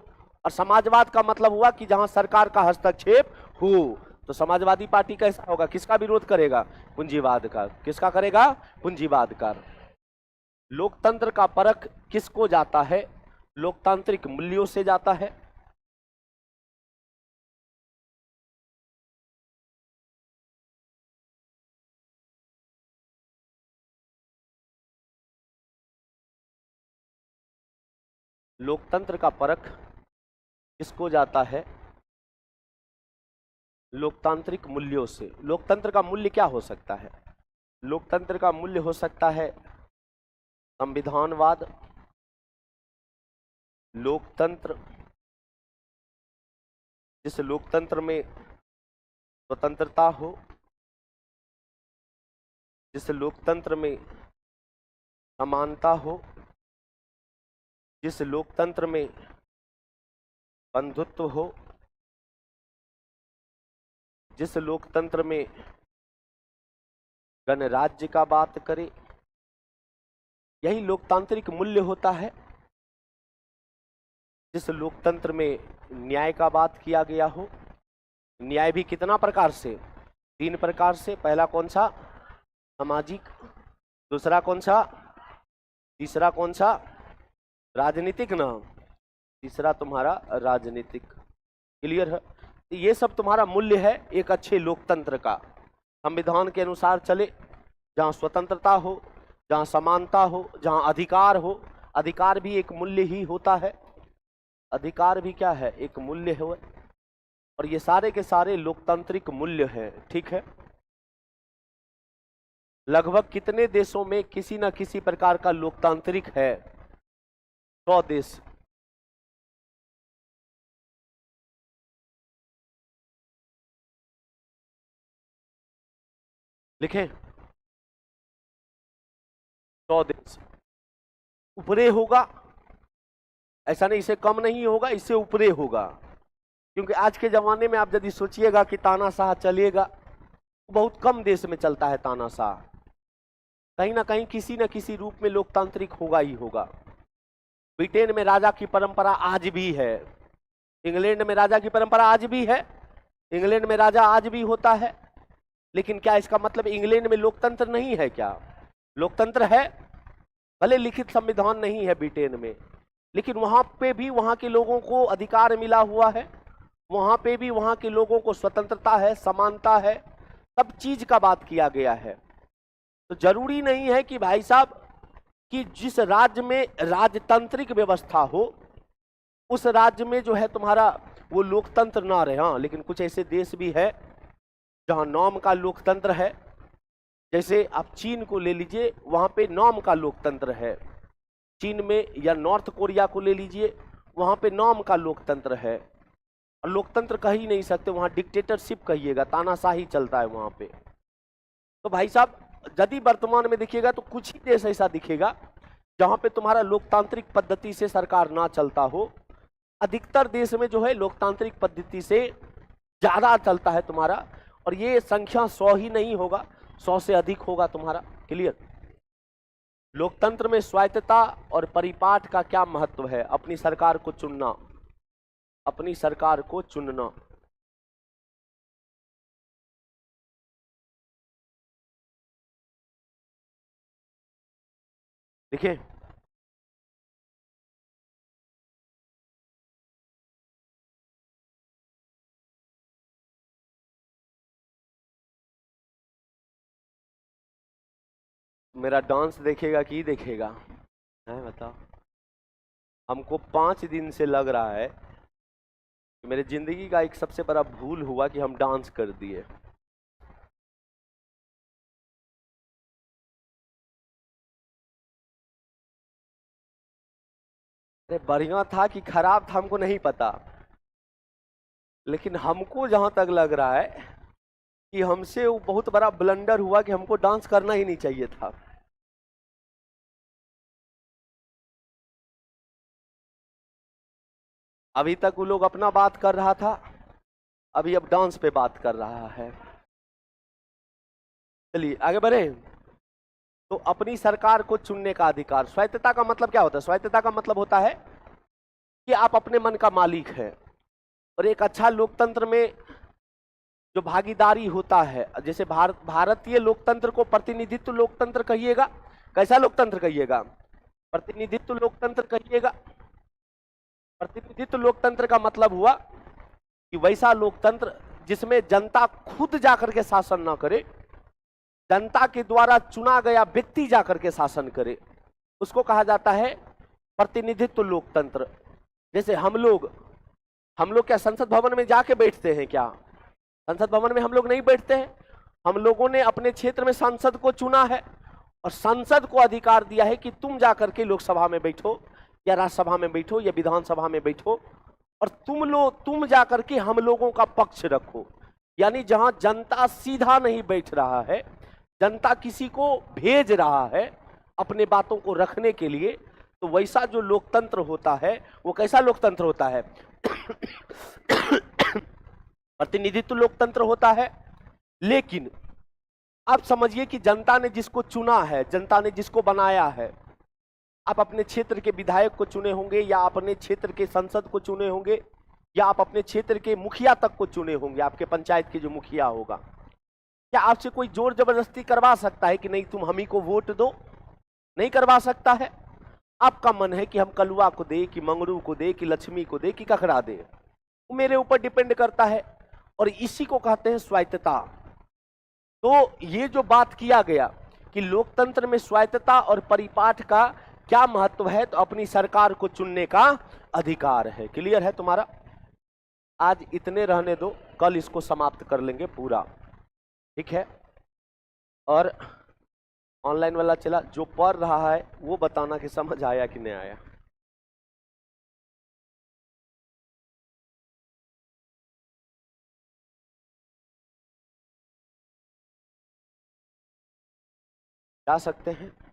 और समाजवाद का मतलब हुआ कि जहां सरकार का हस्तक्षेप हो। तो समाजवादी पार्टी कैसा होगा? किसका विरोध करेगा? पूंजीवाद का। किसका करेगा? पूंजीवाद का। लोकतंत्र का परख किसको जाता है? लोकतांत्रिक मूल्यों से जाता है। लोकतंत्र का परख किसको जाता है? लोकतांत्रिक मूल्यों से। लोकतंत्र का मूल्य क्या हो सकता है? लोकतंत्र का मूल्य हो सकता है संविधानवाद, लोकतंत्र, जिस लोकतंत्र में स्वतंत्रता हो, जिस लोकतंत्र में समानता हो, जिस लोकतंत्र में बंधुत्व हो, जिस लोकतंत्र में गणराज्य का बात करे, यही लोकतांत्रिक मूल्य होता है। जिस लोकतंत्र में न्याय का बात किया गया हो, न्याय भी कितना प्रकार से? 3 प्रकार से। पहला कौन सा? सामाजिक, दूसरा कौन सा, तीसरा कौन सा, राजनीतिक ना, तीसरा तुम्हारा राजनीतिक। क्लियर है? तो ये सब तुम्हारा मूल्य है एक अच्छे लोकतंत्र का। संविधान के अनुसार चले, जहाँ स्वतंत्रता हो, जहाँ समानता हो, जहाँ अधिकार हो। अधिकार भी एक मूल्य ही होता है, अधिकार भी क्या है, एक मूल्य है। और ये सारे के सारे लोकतांत्रिक मूल्य हैं। ठीक है? लगभग कितने देशों में किसी न किसी प्रकार का लोकतांत्रिक है? 100 देश। लिखें, 100 देश। ऊपरे होगा, ऐसा नहीं, इससे कम नहीं होगा, इससे ऊपरे होगा। क्योंकि आज के जमाने में आप यदि सोचिएगा कि तानाशाह चलेगा, बहुत कम देश में चलता है तानाशाह। कहीं ना कहीं किसी न किसी रूप में लोकतांत्रिक होगा ही होगा। ब्रिटेन में राजा की परंपरा आज भी है, इंग्लैंड में राजा की परंपरा आज भी है, इंग्लैंड में राजा आज भी होता है। लेकिन क्या इसका मतलब इंग्लैंड में लोकतंत्र नहीं है? क्या लोकतंत्र है, भले लिखित संविधान नहीं है ब्रिटेन में, लेकिन वहां पे भी वहां के लोगों को अधिकार मिला हुआ है, वहां पे भी वहां के लोगों को स्वतंत्रता है, समानता है, सब चीज का बात किया गया है। तो जरूरी नहीं है कि भाई साहब कि जिस राज्य में राजतांत्रिक व्यवस्था हो उस राज्य में जो है तुम्हारा वो लोकतंत्र ना रहे। हाँ, लेकिन कुछ ऐसे देश भी है जहां नाम का लोकतंत्र है। जैसे आप चीन को ले लीजिए, वहां पे नाम का लोकतंत्र है। चीन में, या नॉर्थ कोरिया को ले लीजिए, वहां पे नाम का लोकतंत्र है। और लोकतंत्र कह ही नहीं सकते, वहां डिक्टेटरशिप कहिएगा, तानाशाही चलता है वहां पे। तो भाई साहब यदि वर्तमान में देखिएगा तो कुछ ही देश ऐसा दिखेगा जहां पे तुम्हारा लोकतांत्रिक पद्धति से सरकार ना चलता हो। अधिकतर देश में जो है लोकतांत्रिक पद्धति से ज्यादा चलता है तुम्हारा, और ये संख्या 100 ही नहीं होगा, 100 से अधिक होगा तुम्हारा। क्लियर? लोकतंत्र में स्वायत्तता और परिपाठ का क्या महत्व है? अपनी सरकार को चुनना, अपनी सरकार को चुनना। देखिए, मेरा डांस देखेगा कि देखेगा है? बताओ। हमको 5 दिन से लग रहा है कि मेरे जिंदगी का एक सबसे बड़ा भूल हुआ कि हम डांस कर दिए। अरे बढ़िया था कि खराब था हमको नहीं पता, लेकिन हमको जहां तक लग रहा है कि हमसे वो बहुत बड़ा ब्लंडर हुआ कि हमको डांस करना ही नहीं चाहिए था। अभी तक वो लोग अपना बात कर रहा था, अभी अब डांस पे बात कर रहा है। चलिए आगे बढ़े। तो अपनी सरकार को चुनने का अधिकार, स्वायत्तता का मतलब क्या होता है? स्वायत्तता का मतलब होता है कि आप अपने मन का मालिक हैं। और एक अच्छा लोकतंत्र में जो भागीदारी होता है, जैसे भारतीय लोकतंत्र को प्रतिनिधित्व लोकतंत्र कहिएगा, कैसा लोकतंत्र कहिएगा? प्रतिनिधित्व लोकतंत्र कहिएगा। प्रतिनिधित्व लोकतंत्र का मतलब हुआ कि वैसा लोकतंत्र जिसमें जनता खुद जाकर के शासन ना करे, जनता के द्वारा चुना गया व्यक्ति जाकर के शासन करे, उसको कहा जाता है प्रतिनिधित्व लोकतंत्र। जैसे हम लोग क्या संसद भवन में जाके बैठते हैं? क्या संसद भवन में हम लोग नहीं बैठते हैं। हम लोगों ने अपने क्षेत्र में सांसद को चुना है और संसद को अधिकार दिया है कि तुम जाकर के लोकसभा में बैठो या राज्यसभा में बैठो या विधानसभा में बैठो, और तुम जाकर के हम लोगों का पक्ष रखो। यानी जहां जनता सीधा नहीं बैठ रहा है, जनता किसी को भेज रहा है अपने बातों को रखने के लिए, तो वैसा जो लोकतंत्र होता है वो कैसा लोकतंत्र होता है? प्रतिनिधित्व लोकतंत्र होता है। लेकिन आप समझिए कि जनता ने जिसको चुना है, जनता ने जिसको बनाया है, आप अपने क्षेत्र के विधायक को चुने होंगे, या अपने क्षेत्र के संसद को चुने होंगे, या आप अपने क्षेत्र के मुखिया तक को चुने होंगे, आपके पंचायत के जो मुखिया होगा। क्या आपसे कोई जोर जबरदस्ती करवा सकता है कि नहीं तुम हम ही को वोट दो? नहीं करवा सकता है। आपका मन है कि हम कलुआ को दे, कि मंगरू को दे, कि लक्ष्मी को दे, कि ककड़ा दे, वो मेरे ऊपर डिपेंड करता है। और इसी को कहते हैं स्वायत्तता। तो ये जो बात किया गया कि लोकतंत्र में स्वायत्तता और परिपाठ का क्या महत्व है, तो अपनी सरकार को चुनने का अधिकार है। क्लियर है तुम्हारा? आज इतने रहने दो, कल इसको समाप्त कर लेंगे पूरा, ठीक है? और ऑनलाइन वाला चला, जो पढ़ रहा है वो बताना कि समझ आया कि नहीं आया। जा सकते हैं।